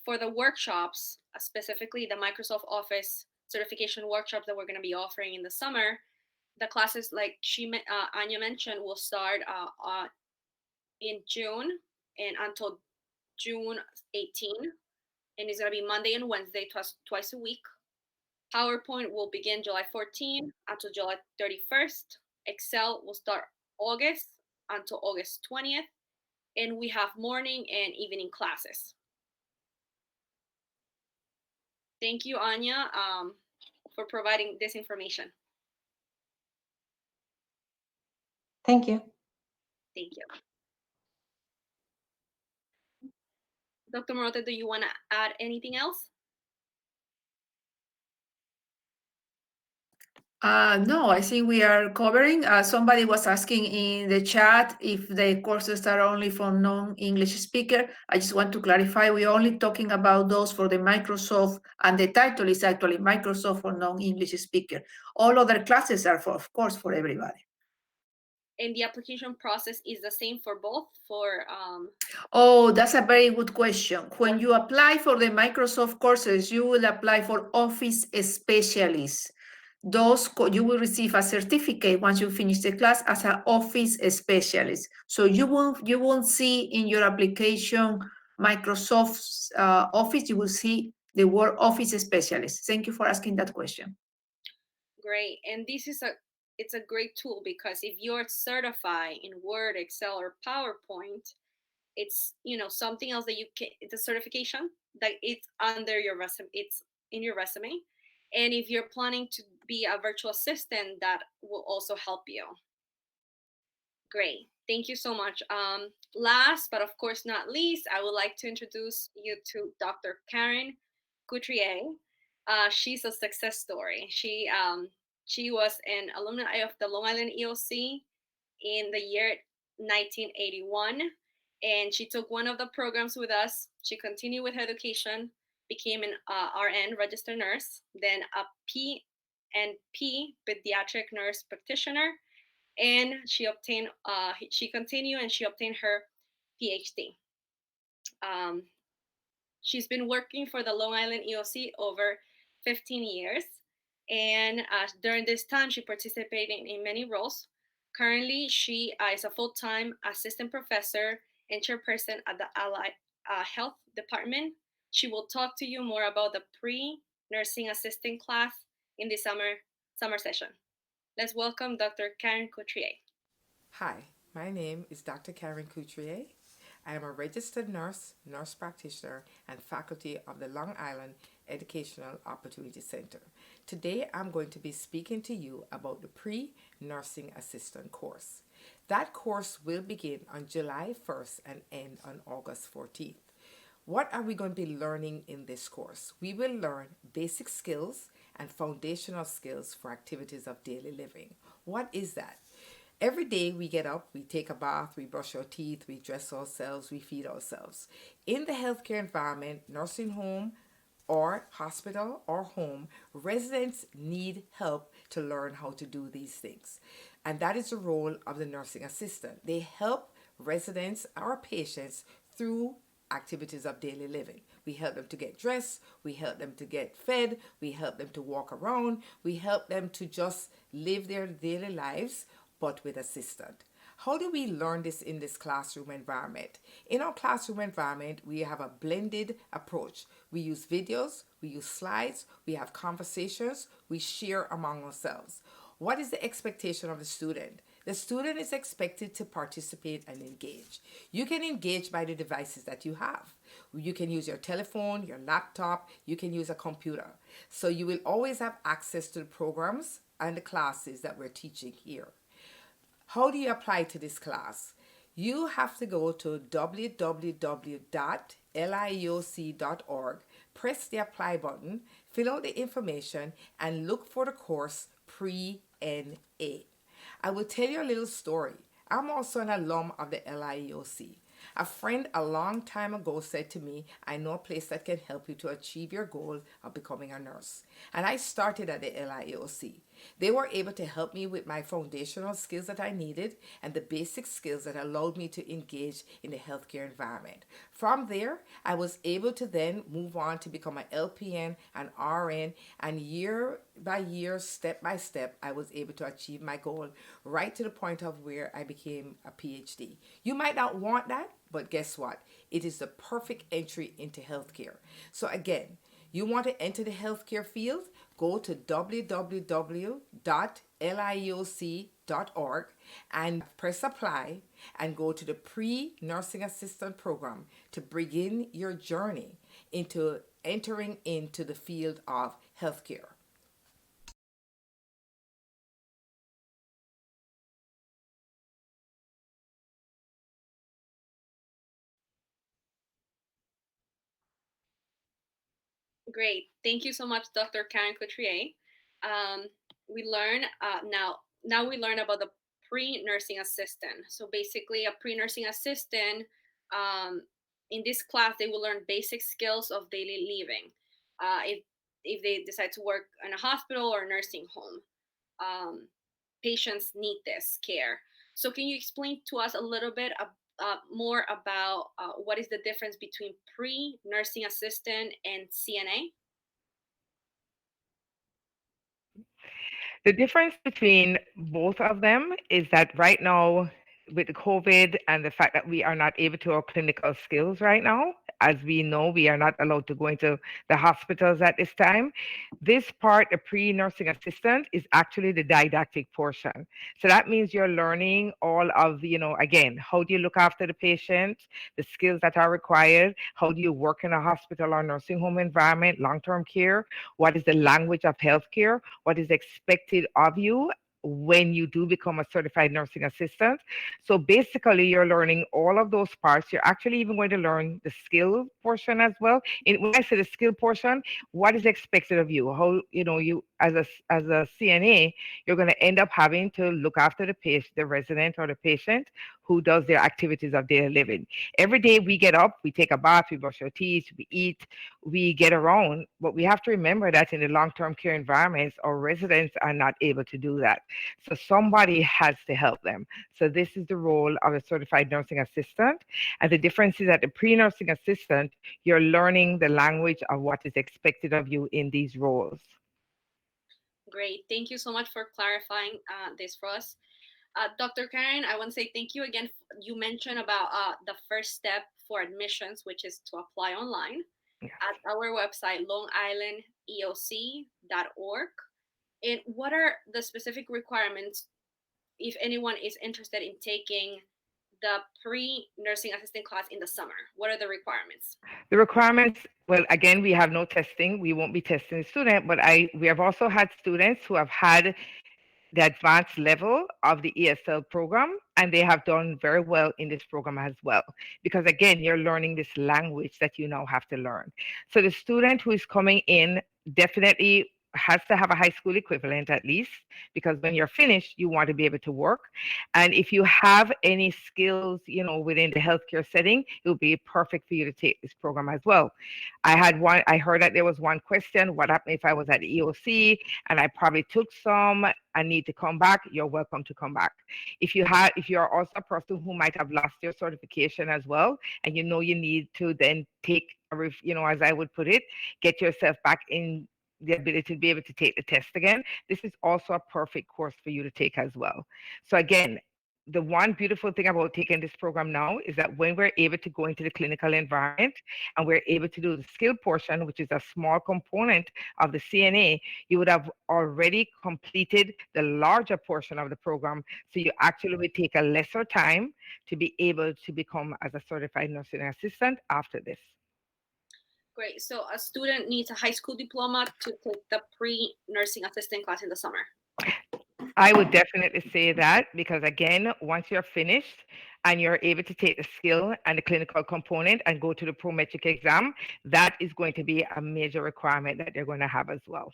for the workshops, specifically the Microsoft Office certification workshops that we're going to be offering in the summer, the classes, like Anya mentioned, will start in June and until June 18. And it's going to be Monday and Wednesday, twice a week. PowerPoint will begin July 14 until July 31st. Excel will start August until August 20th. And we have morning and evening classes. Thank you, Anya, for providing this information. Thank you. Thank you. Dr. Morota, do you want to add anything else? No, I think we are covering. Somebody was asking in the chat if the courses are only for non-English speaker. I just want to clarify, we're only talking about those for the Microsoft, and the title is actually Microsoft for non-English speaker. All other classes are, of course, for everybody. And the application process is the same for both? Oh, that's a very good question. When you apply for the Microsoft courses, you will apply for Office Specialist. You will receive a certificate once you finish the class as an Office Specialist. So you won't see in your application Microsoft's Office. You will see the word Office Specialist. Thank you for asking that question. Great. And it's a great tool, because if you're certified in Word, Excel, or PowerPoint, it's something else that you can, it's a certification that it's under your resume, it's in your resume. And if you're planning to be a virtual assistant, that will also help you. Great. Thank you so much. Last, but of course not least, I would like to introduce you to Dr. Karen Couturier. She's a success story. She was an alumni of the Long Island EOC in the year 1981, and she took one of the programs with us. She continued with her education, became an RN, registered nurse, then a PNP, pediatric nurse practitioner, and she continued and she obtained her PhD. She's been working for the Long Island EOC over 15 years, and during this time, she participated in many roles. Currently, she is a full-time assistant professor and chairperson at the Allied Health Department. She will talk to you more about the pre-nursing assistant class in the summer session. Let's welcome Dr. Karen Couturier. Hi, my name is Dr. Karen Couturier. I am a registered nurse, nurse practitioner, and faculty of the Long Island Educational Opportunity Center. Today, I'm going to be speaking to you about the pre-nursing assistant course. That course will begin on July 1st and end on August 14th. What are we going to be learning in this course? We will learn basic skills and foundational skills for activities of daily living. What is that? Every day we get up, we take a bath, we brush our teeth, we dress ourselves, we feed ourselves. In the healthcare environment, nursing home, or hospital or home, residents need help to learn how to do these things. And that is the role of the nursing assistant. They help residents, our patients, through activities of daily living. We help them to get dressed, we help them to get fed, we help them to walk around, we help them to just live their daily lives, but with assistant. How do we learn this in this classroom environment? In our classroom environment, we have a blended approach. We use videos, we use slides, we have conversations, we share among ourselves. What is the expectation of the student? The student is expected to participate and engage. You can engage by the devices that you have. You can use your telephone, your laptop, you can use a computer. So you will always have access to the programs and the classes that we're teaching here. How do you apply to this class? You have to go to www.lieoc.org, press the apply button, fill out the information, and look for the course Pre-NA. I will tell you a little story. I'm also an alum of the LIEOC. A friend a long time ago said to me, I know a place that can help you to achieve your goal of becoming a nurse. And I started at the LIEOC. They were able to help me with my foundational skills that I needed and the basic skills that allowed me to engage in the healthcare environment. From there, I was able to then move on to become an LPN and RN, and year by year, step by step, I was able to achieve my goal right to the point of where I became a PhD. You might not want that, but guess what? It is the perfect entry into healthcare. So again, you want to enter the healthcare field? Go to www.lieoc.org and press apply and go to the pre-nursing assistant program to begin your journey into entering into the field of healthcare. Great. Thank you so much, Dr. Karen Couturier. We learn now we learn about the pre-nursing assistant. So basically, a pre-nursing assistant, in this class, they will learn basic skills of daily living. If they decide to work in a hospital or a nursing home, patients need this care. So can you explain to us a little bit more about what is the difference between pre-nursing assistant and CNA? The difference between both of them is that right now, with the COVID and the fact that we are not able to our clinical skills right now, as we know, we are not allowed to go into the hospitals at this time. This part, the pre-nursing assistant, is actually the didactic portion. So that means you're learning all of, again, how do you look after the patient, the skills that are required, how do you work in a hospital or nursing home environment, long-term care, what is the language of healthcare, what is expected of you when you do become a certified nursing assistant. So basically, you're learning all of those parts. You're actually even going to learn the skill portion as well. When I say the skill portion, what is expected of you? How, you as a CNA, you're going to end up having to look after the patient, the resident or the patient who does their activities of daily living. Every day we get up, we take a bath, we brush our teeth, we eat, we get around, but we have to remember that in the long-term care environments, our residents are not able to do that. So somebody has to help them. So this is the role of a certified nursing assistant. And the difference is that the pre-nursing assistant, you're learning the language of what is expected of you in these roles. Great. Thank you so much for clarifying this for us. Dr. Karen, I want to say thank you again. You mentioned about the first step for admissions, which is to apply online at our website, longislandeoc.org. And what are the specific requirements if anyone is interested in taking the pre-nursing assistant class in the summer? What are the requirements? The requirements, well, again, we have no testing. We won't be testing the student, but we have also had students who have had the advanced level of the ESL program, and they have done very well in this program as well. Because again, you're learning this language that you now have to learn. So the student who is coming in, definitely has to have a high school equivalent at least, because when you're finished, you want to be able to work. And if you have any skills, within the healthcare setting, it would be perfect for you to take this program as well. I heard that there was one question: what happened if I was at the EOC and I probably took some? I need to come back. You're welcome to come back. If you're also a person who might have lost your certification as well, and you need to then take as I would put it, get yourself back in the ability to be able to take the test again, this is also a perfect course for you to take as well. So again, the one beautiful thing about taking this program now is that when we're able to go into the clinical environment and we're able to do the skill portion, which is a small component of the CNA, you would have already completed the larger portion of the program. So you actually would take a lesser time to be able to become as a certified nursing assistant after this. Great. So a student needs a high school diploma to take the pre-nursing assistant class in the summer. I would definitely say that, because again, once you're finished and you're able to take the skill and the clinical component and go to the prometric exam, that is going to be a major requirement that they're going to have as well.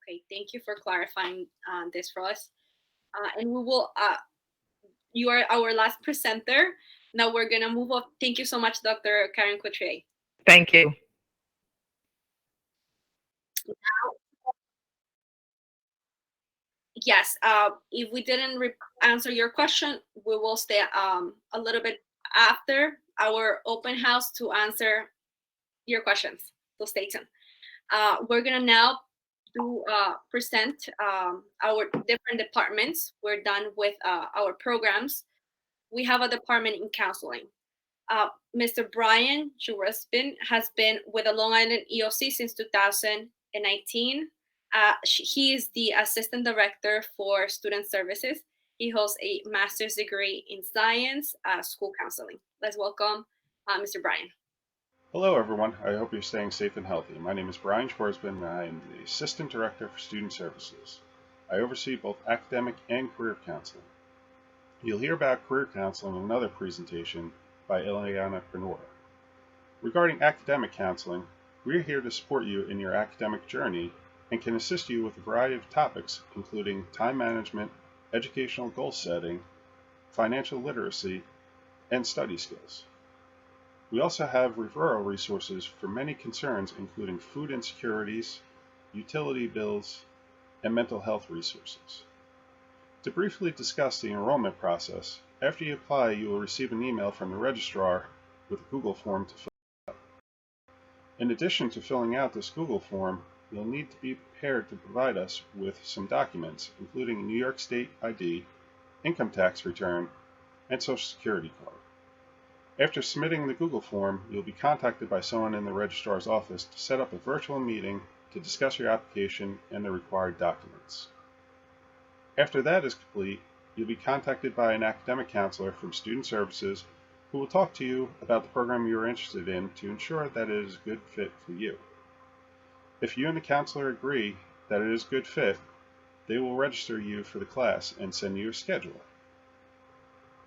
Okay, thank you for clarifying this for us. And we will, you are our last presenter. Now we're gonna move on. Thank you so much, Dr. Karen Couturier. Thank you. Yes, if we didn't answer your question, we will stay a little bit after our open house to answer your questions. So stay tuned. We're gonna now present our different departments. We're done with our programs. We have a department in counseling. Mr. Brian Juraspin has been with the Long Island EOC since 2019. He is the assistant director for student services. He holds a master's degree in science, school counseling. Let's welcome Mr. Brian. Hello, everyone. I hope you're staying safe and healthy. My name is Brian Schwarzman, and I am the Assistant Director for Student Services. I oversee both academic and career counseling. You'll hear about career counseling in another presentation by Ileana Pernora. Regarding academic counseling, we're here to support you in your academic journey and can assist you with a variety of topics, including time management, educational goal setting, financial literacy, and study skills. We also have referral resources for many concerns, including food insecurities, utility bills, and mental health resources. To briefly discuss the enrollment process, after you apply, you will receive an email from the registrar with a Google form to fill out. In addition to filling out this Google form, you'll need to be prepared to provide us with some documents, including a New York State ID, income tax return, and Social Security card. After submitting the Google form, you'll be contacted by someone in the registrar's office to set up a virtual meeting to discuss your application and the required documents. After that is complete, you'll be contacted by an academic counselor from Student Services who will talk to you about the program you are interested in to ensure that it is a good fit for you. If you and the counselor agree that it is a good fit, they will register you for the class and send you a schedule.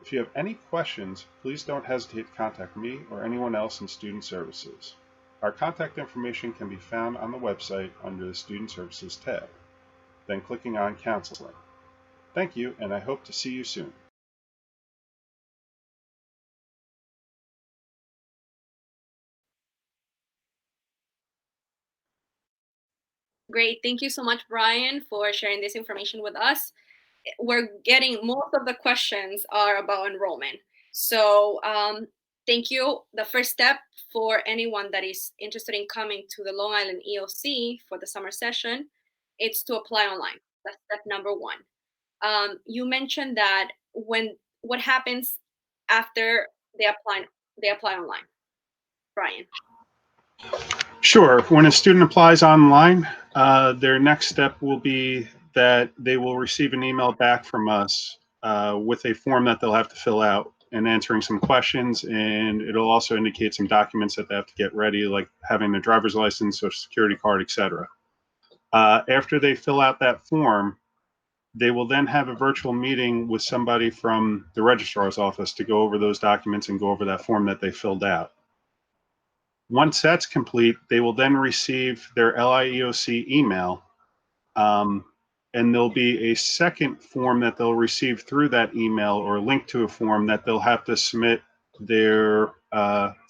If you have any questions, please don't hesitate to contact me or anyone else in Student Services. Our contact information can be found on the website under the Student Services tab, then clicking on Counseling. Thank you, and I hope to see you soon. Great. Thank you so much, Brian, for sharing this information with us. We're getting most of the questions are about enrollment. So thank you. The first step for anyone that is interested in coming to the Long Island EOC for the summer session, it's to apply online. That's step number one. You mentioned that what happens after they apply online, Brian. Sure. When a student applies online, their next step will be that they will receive an email back from us with a form that they'll have to fill out and answering some questions, and it'll also indicate some documents that they have to get ready, like having their driver's license, social security card, etc. After they fill out that form, they will then have a virtual meeting with somebody from the registrar's office to go over those documents and go over that form that they filled out. Once that's complete, they will then receive their LIEOC email, and there'll be a second form that they'll receive through that email, or a link to a form that they'll have to submit their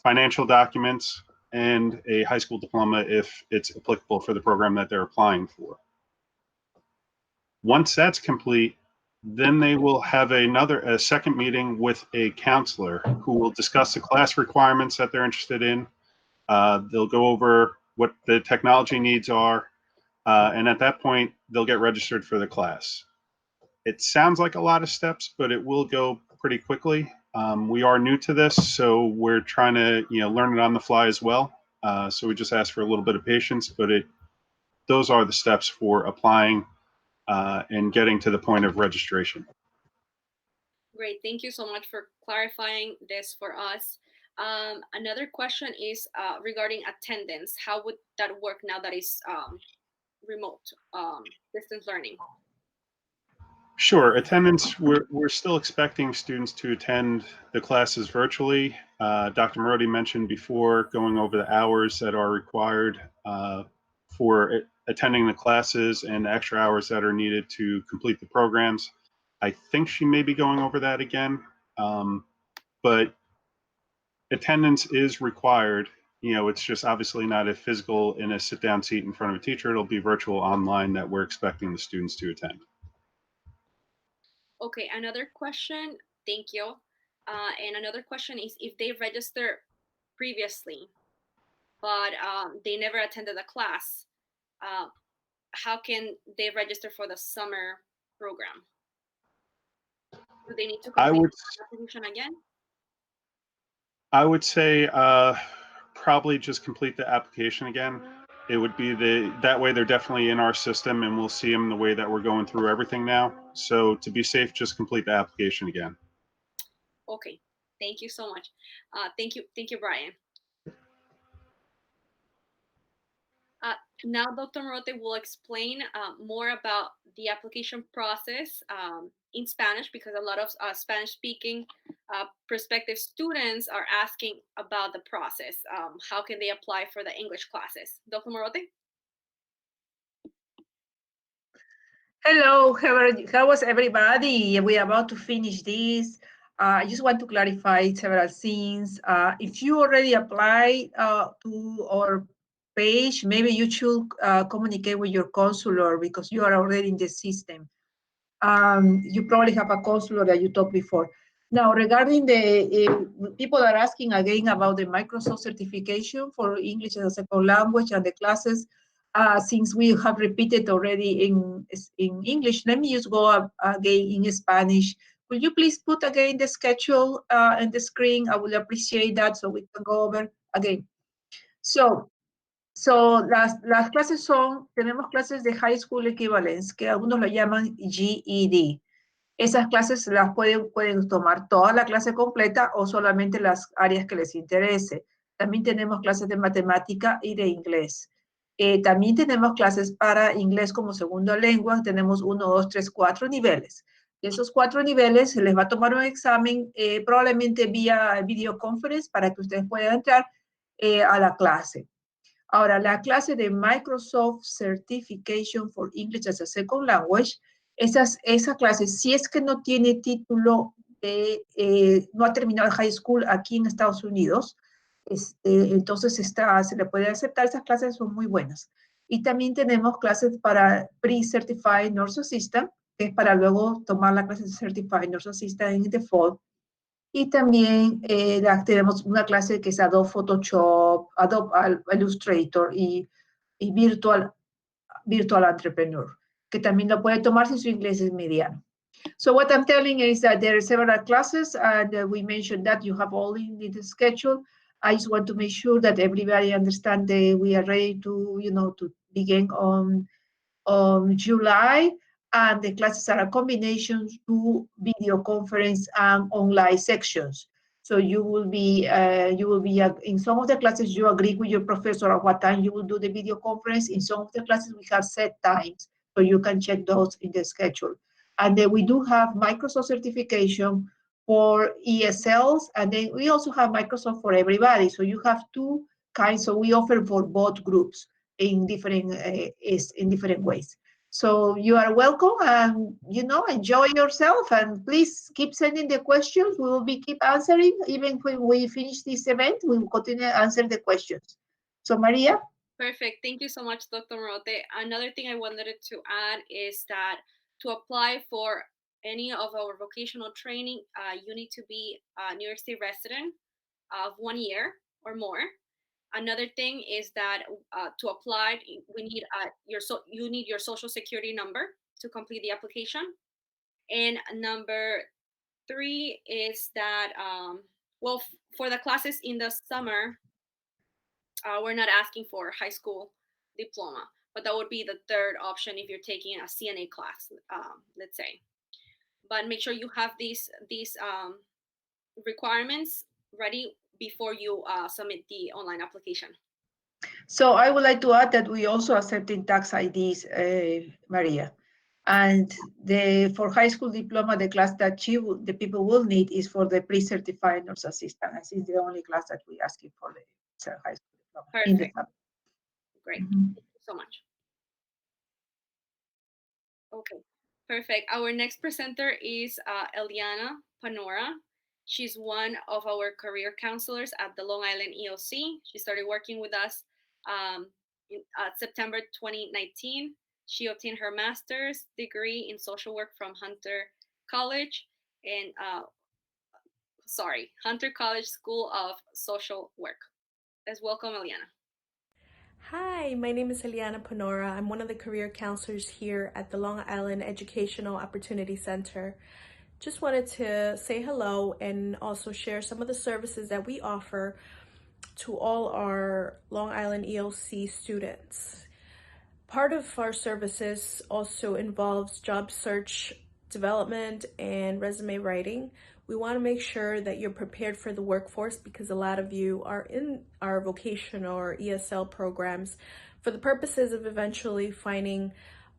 financial documents and a high school diploma if it's applicable for the program that they're applying for. Once that's complete, then they will have a second meeting with a counselor who will discuss the class requirements that they're interested in. They'll go over what the technology needs are, and at that point, they'll get registered for the class. It sounds like a lot of steps, but it will go pretty quickly. We are new to this, so we're trying to learn it on the fly as well. So we just ask for a little bit of patience, but those are the steps for applying and getting to the point of registration. Great, thank you so much for clarifying this for us. Another question is regarding attendance. How would that work now that it's remote distance learning? Sure. Attendance, we're still expecting students to attend the classes virtually. Dr. Marodi mentioned before going over the hours that are required for attending the classes and the extra hours that are needed to complete the programs. I think she may be going over that again, but attendance is required. It's just obviously not a physical in a sit-down seat in front of a teacher. It'll be virtual online that we're expecting the students to attend. Okay, another question, thank you. And another question is if they registered previously, but they never attended a class, how can they register for the summer program? Do they need to complete the application again? I would say probably just complete the application again. It would be that way they're definitely in our system and we'll see them the way that we're going through everything now. So to be safe, just complete the application again. Okay, thank you so much. Thank you, Brian. Now Dr. Morote will explain more about the application process in Spanish, because a lot of Spanish-speaking prospective students are asking about the process. How can they apply for the English classes? Dr. Morote? Hello, how was everybody? We're about to finish this. I just want to clarify several things. If you already applied to our page, maybe you should communicate with your counselor because you are already in the system. You probably have a counselor that you talked before. Now, regarding the people are asking again about the Microsoft certification for English as a second language and the classes. Since we have repeated already in English, let me just go again in Spanish. Will you please put again the schedule on the screen? I would appreciate that so we can go over again. So las clases tenemos clases de High School Equivalence, que algunos lo llaman GED. Esas clases las pueden tomar toda la clase completa o solamente las áreas que les interese. También tenemos clases de matemática y de inglés. También tenemos clases para inglés como segunda lengua. Tenemos 1, 2, 3, 4 niveles. De esos 4 niveles se les va a tomar un examen probablemente vía videoconferencia para que ustedes puedan entrar a la clase. Ahora, la clase de Microsoft Certification for English as a Second Language, esa clase, si es que no tiene título, no ha terminado high school aquí en Estados Unidos, entonces se le puede aceptar. Esas clases son muy buenas. Y también tenemos clases para Pre-Certified Nurse Assistant, que es para luego tomar la clase de Certified Nurse Assistant en default. Y también tenemos una clase que es Adobe Photoshop, Adobe Illustrator y Virtual Entrepreneur, que también lo puede tomar si su inglés es mediano. So what I'm telling is that there are several classes, and we mentioned that you have all in the schedule. I just want to make sure that everybody understands that we are ready to, to begin on July, and the classes are a combination to video conference and online sections. So you will be in some of the classes you agree with your professor at what time you will do the video conference. In some of the classes we have set times, so you can check those in the schedule. And then we do have Microsoft certification for ESLs, and then we also have Microsoft for everybody. So you have 2 kind. So we offer for both groups in different ways. So you are welcome, and enjoy yourself, and please keep sending the questions. We will be keep answering. Even when we finish this event, we will continue to answer the questions. So Maria? Perfect. Thank you so much, Dr. Morote. Another thing I wanted to add is that to apply for any of our vocational training, you need to be a New York State resident of 1 year or more. Another thing is that to apply, we need you need your social security number to complete the application. And number 3 is that well, for the classes in the summer, we're not asking for high school diploma, but that would be the third option if you're taking a CNA class, let's say. But make sure you have these requirements ready before you submit the online application. So I would like to add that we also accepting tax IDs, Maria. And for high school diploma, the class that the people will need is for the pre-certified nurse assistant. I think the only class that we asking for the high school diploma. Perfect. Great. Thank you so much. Okay, perfect. Our next presenter is Eliana Panora. She's one of our career counselors at the Long Island EOC. She started working with us in September 2019. She obtained her master's degree in social work from Hunter College and Hunter College School of Social Work. Let's welcome Eliana. Hi, my name is Eliana Panora. I'm one of the career counselors here at the Long Island Educational Opportunity Center. Just wanted to say hello and also share some of the services that we offer to all our Long Island EOC students. Part of our services also involves job search development and resume writing. We want to make sure that you're prepared for the workforce because a lot of you are in our vocational or ESL programs for the purposes of eventually finding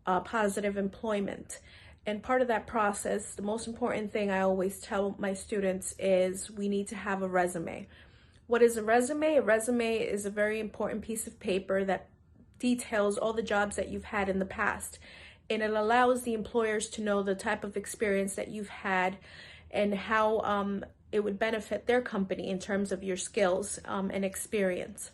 positive employment. And part of that process, the most important thing I always tell my students is we need to have a resume. What is a resume? A resume is a very important piece of paper that details all the jobs that you've had in the past. And it allows the employers to know the type of experience that you've had and how it would benefit their company in terms of your skills and experience.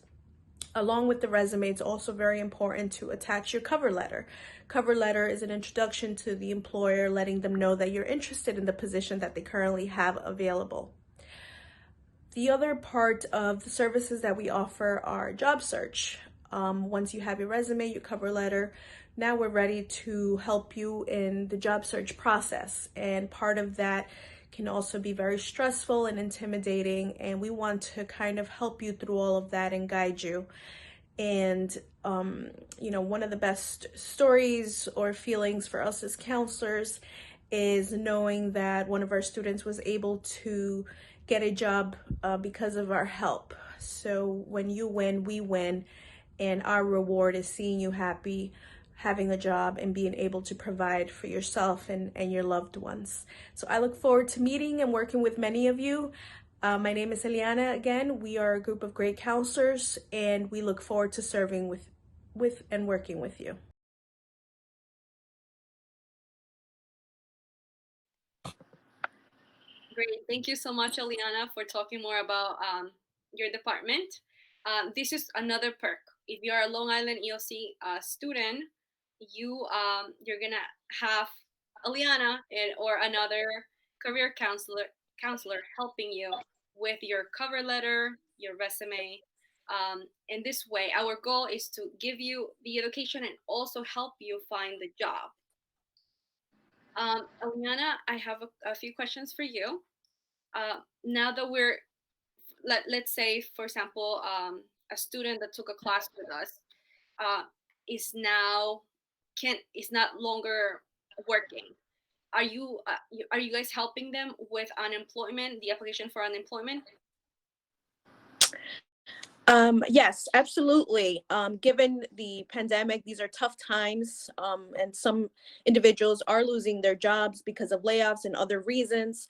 Along with the resume, it's also very important to attach your cover letter. Cover letter is an introduction to the employer, letting them know that you're interested in the position that they currently have available. The other part of the services that we offer are job search. Once you have your resume, your cover letter, now we're ready to help you in the job search process. And part of that can also be very stressful and intimidating. And we want to kind of help you through all of that and guide you. And, one of the best stories or feelings for us as counselors is knowing that one of our students was able to get a job because of our help. So when you win, we win. And our reward is seeing you happy, having a job, and being able to provide for yourself and your loved ones. So I look forward to meeting and working with many of you. My name is Eliana again. We are a group of great counselors, and we look forward to serving with and working with you. Great. Thank you so much, Eliana, for talking more about your department. This is another perk. If you are a Long Island EOC student, you're gonna have Eliana or another career counselor helping you with your cover letter, your resume. In this way, our goal is to give you the education and also help you find the job. Eliana, I have a few questions for you. Now that let's say, for example, a student that took a class with us is not longer working. Are you guys helping them with unemployment, the application for unemployment? Yes, absolutely. Given the pandemic, these are tough times, and some individuals are losing their jobs because of layoffs and other reasons.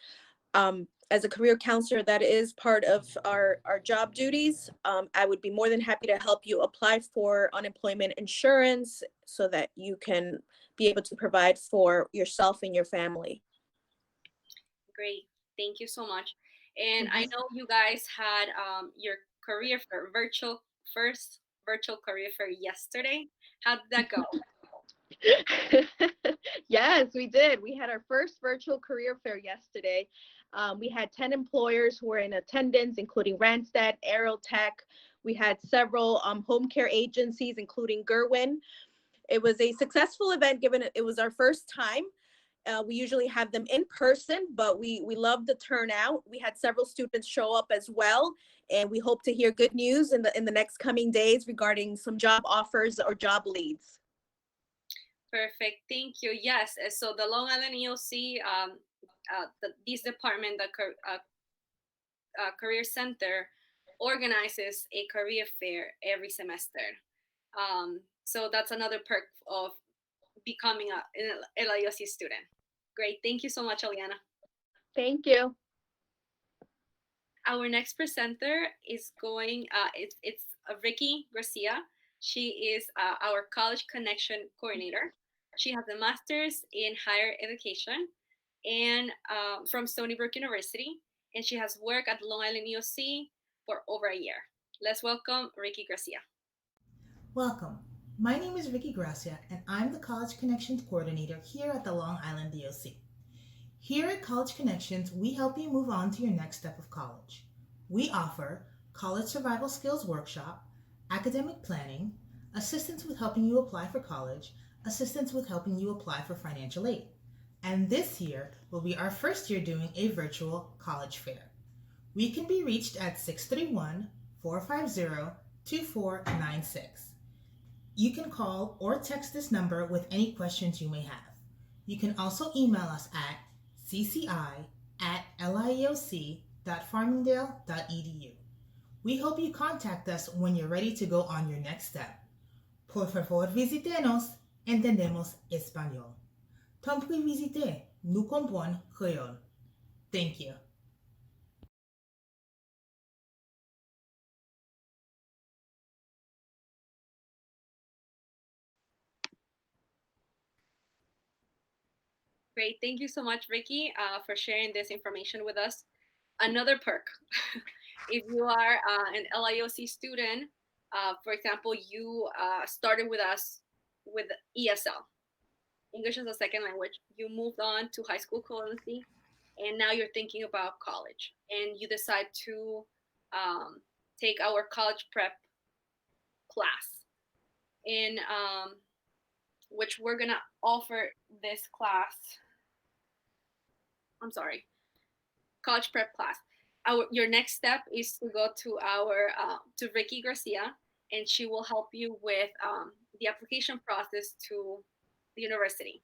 as a career counselor, that is part of our job duties. I would be more than happy to help you apply for unemployment insurance so that you can be able to provide for yourself and your family. Great. Thank you so much. And I know you guys had your career fair, first virtual career fair yesterday. How did that go? Yes, we did. We had our first virtual career fair yesterday. We had 10 employers who were in attendance, including Randstad, Aerotech. We had several home care agencies, including Gerwin. It was a successful event given it was our first time. We usually have them in person, but we love the turnout. We had several students show up as well, and we hope to hear good news in the next coming days regarding some job offers or job leads. Perfect. Thank you. Yes. So the Long Island EOC, this department, the Career Center, organizes a career fair every semester. So that's another perk of becoming an LIOC student. Great. Thank you so much, Eliana. Thank you. Our next presenter is going, it's Ricky Garcia. She is our College Connection Coordinator. She has a master's in higher education and from Stony Brook University, and she has worked at Long Island EOC for over a year. Let's welcome Ricky Garcia. Welcome. My name is Ricky Garcia, and I'm the College Connections Coordinator here at the Long Island EOC. Here at College Connections, we help you move on to your next step of college. We offer college survival skills workshop, academic planning, assistance with helping you apply for college, assistance with helping you apply for financial aid. And this year will be our first year doing a virtual college fair. We can be reached at 631-450-2496. You can call or text this number with any questions you may have. You can also email us at cci@lieoc.farmingdale.edu. We hope you contact us when you're ready to go on your next step. Por favor, visitenos. Entendemos español. Tant pis visiter. Nous comprenons créole. Thank you. Great. Thank you so much, Ricky, for sharing this information with us. Another perk, if you are an LIOC student, for example, you started with us with ESL, English as a second language. You moved on to high school equivalency, and now you're thinking about college, and you decide to take our college prep class, in which we're gonna offer this class. I'm sorry, college prep class. Your next step is to go to to Ricky Garcia, and she will help you with the application process to the university.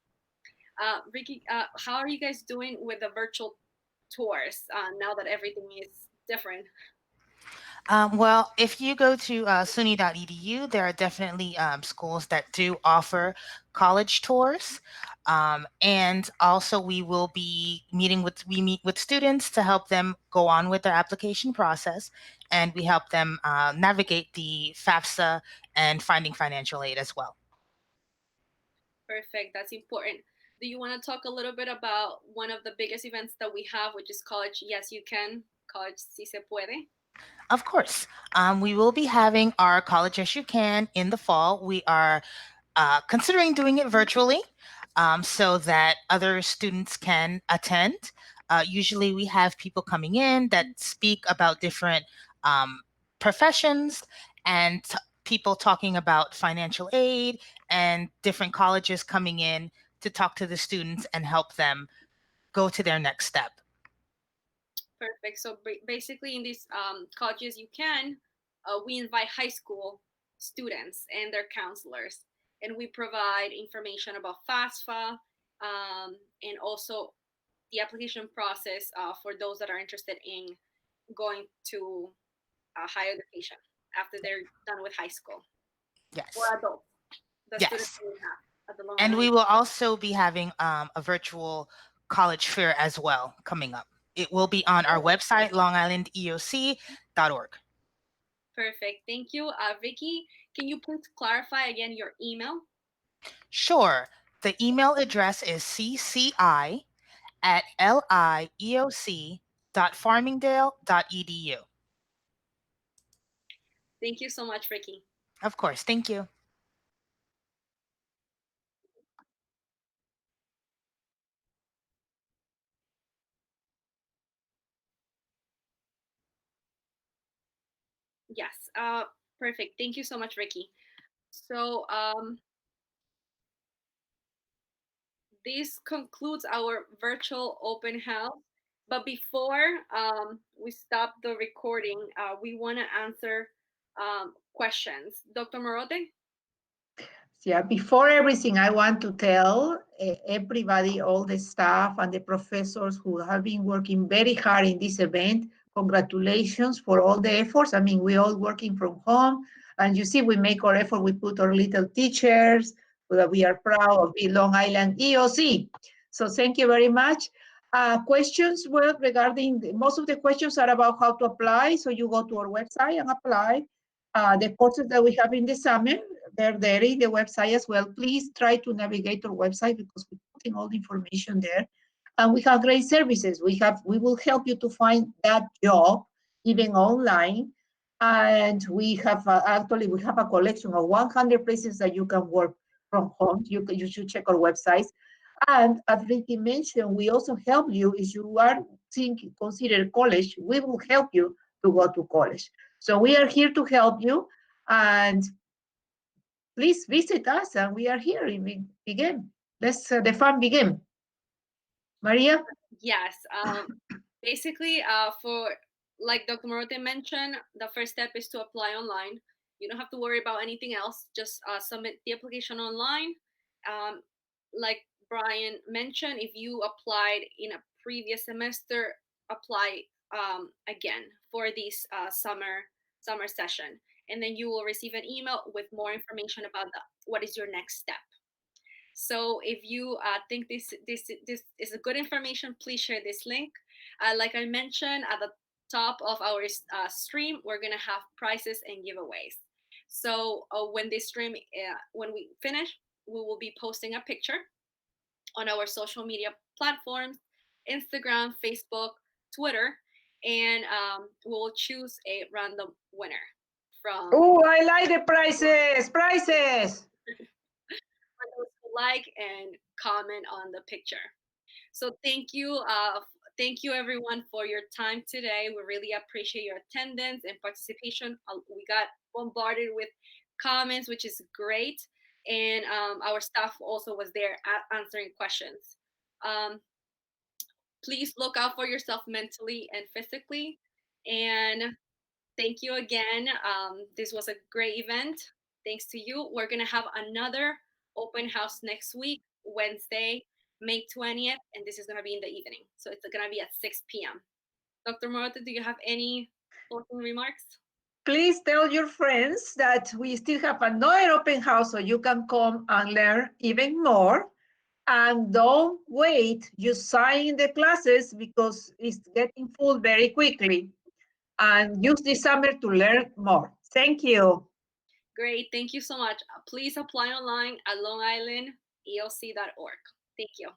Ricky, how are you guys doing with the virtual tours now that everything is different? Well, if you go to SUNY.edu, there are definitely schools that do offer college tours. And also we will be we meet with students to help them go on with their application process. And we help them navigate the FAFSA and finding financial aid as well. Perfect. That's important. Do you want to talk a little bit about one of the biggest events that we have, which is College Yes You Can, College Si Se Puede? Of course. We will be having our College As You Can in the fall. We are considering doing it virtually so that other students can attend. Usually we have people coming in that speak about different professions and people talking about financial aid and different colleges coming in to talk to the students and help them go to their next step. Perfect. So basically in these colleges you can, we invite high school students and their counselors, and we provide information about FAFSA and also the application process for those that are interested in going to higher education after they're done with high school. Yes. Or adults. The Yes. students that we have at the Long And Island. we will also be having a virtual college fair as well coming up. it will be on our website, longislandeoc.org. Perfect. Thank you. Vicky, can you please clarify again your email? Sure. The email address is cci@lieoc.farmingdale.edu. Thank you so much, Ricky. Of course. Thank you. Yes. Perfect. Thank you so much, Ricky. So this concludes our virtual open house. But before we stop the recording, we want to answer questions. Dr. Morote? Yeah, before everything, I want to tell everybody, all the staff and the professors who have been working very hard in this event, congratulations for all the efforts. I mean, we're all working from home, and you see, we make our effort, we put our little teachers, so that we are proud of the Long Island EOC. So thank you very much. Questions, well, regarding, most of the questions are about how to apply, so you go to our website and apply. The courses that we have in the summer, they're there in the website as well. Please try to navigate our website because we're putting all the information there. And we have great services. We will help you to find that job, even online. And we have actually, we have a collection of 100 places that you can work from home. You should check our websites. And as Ricky mentioned, we also help you if you are thinking, consider college, we will help you to go to college. So we are here to help you, and please visit us, and we are here. We begin. Let's the fun begin. Maria? Yes. Basically, for like Dr. Morote mentioned, the first step is to apply online. You don't have to worry about anything else. Just submit the application online. Like Brian mentioned, if you applied in a previous semester, apply again for this summer session, and then you will receive an email with more information about what is your next step. So if you think this is a good information, please share this link. Like I mentioned at the top of our stream, we're gonna have prizes and giveaways. So when this stream, when we finish, we will be posting a picture on our social media platforms, Instagram, Facebook, Twitter, and we will choose a random winner from. Oh, I like the prizes! Prizes! For those who like and comment on the picture. So thank you everyone for your time today. We really appreciate your attendance and participation. We got bombarded with comments, which is great, and our staff also was there answering questions. Please look out for yourself mentally and physically, and thank you again. This was a great event. Thanks to you. We're going to have another open house next week, Wednesday, May 20th, and this is going to be in the evening. So it's going to be at 6 p.m. Dr. Morata, do you have any closing remarks? Please tell your friends that we still have another open house so you can come and learn even more. And don't wait, you sign the classes because it's getting full very quickly. And use this summer to learn more. Thank you. Great. Thank you so much. Please apply online at longislandeoc.org. Thank you.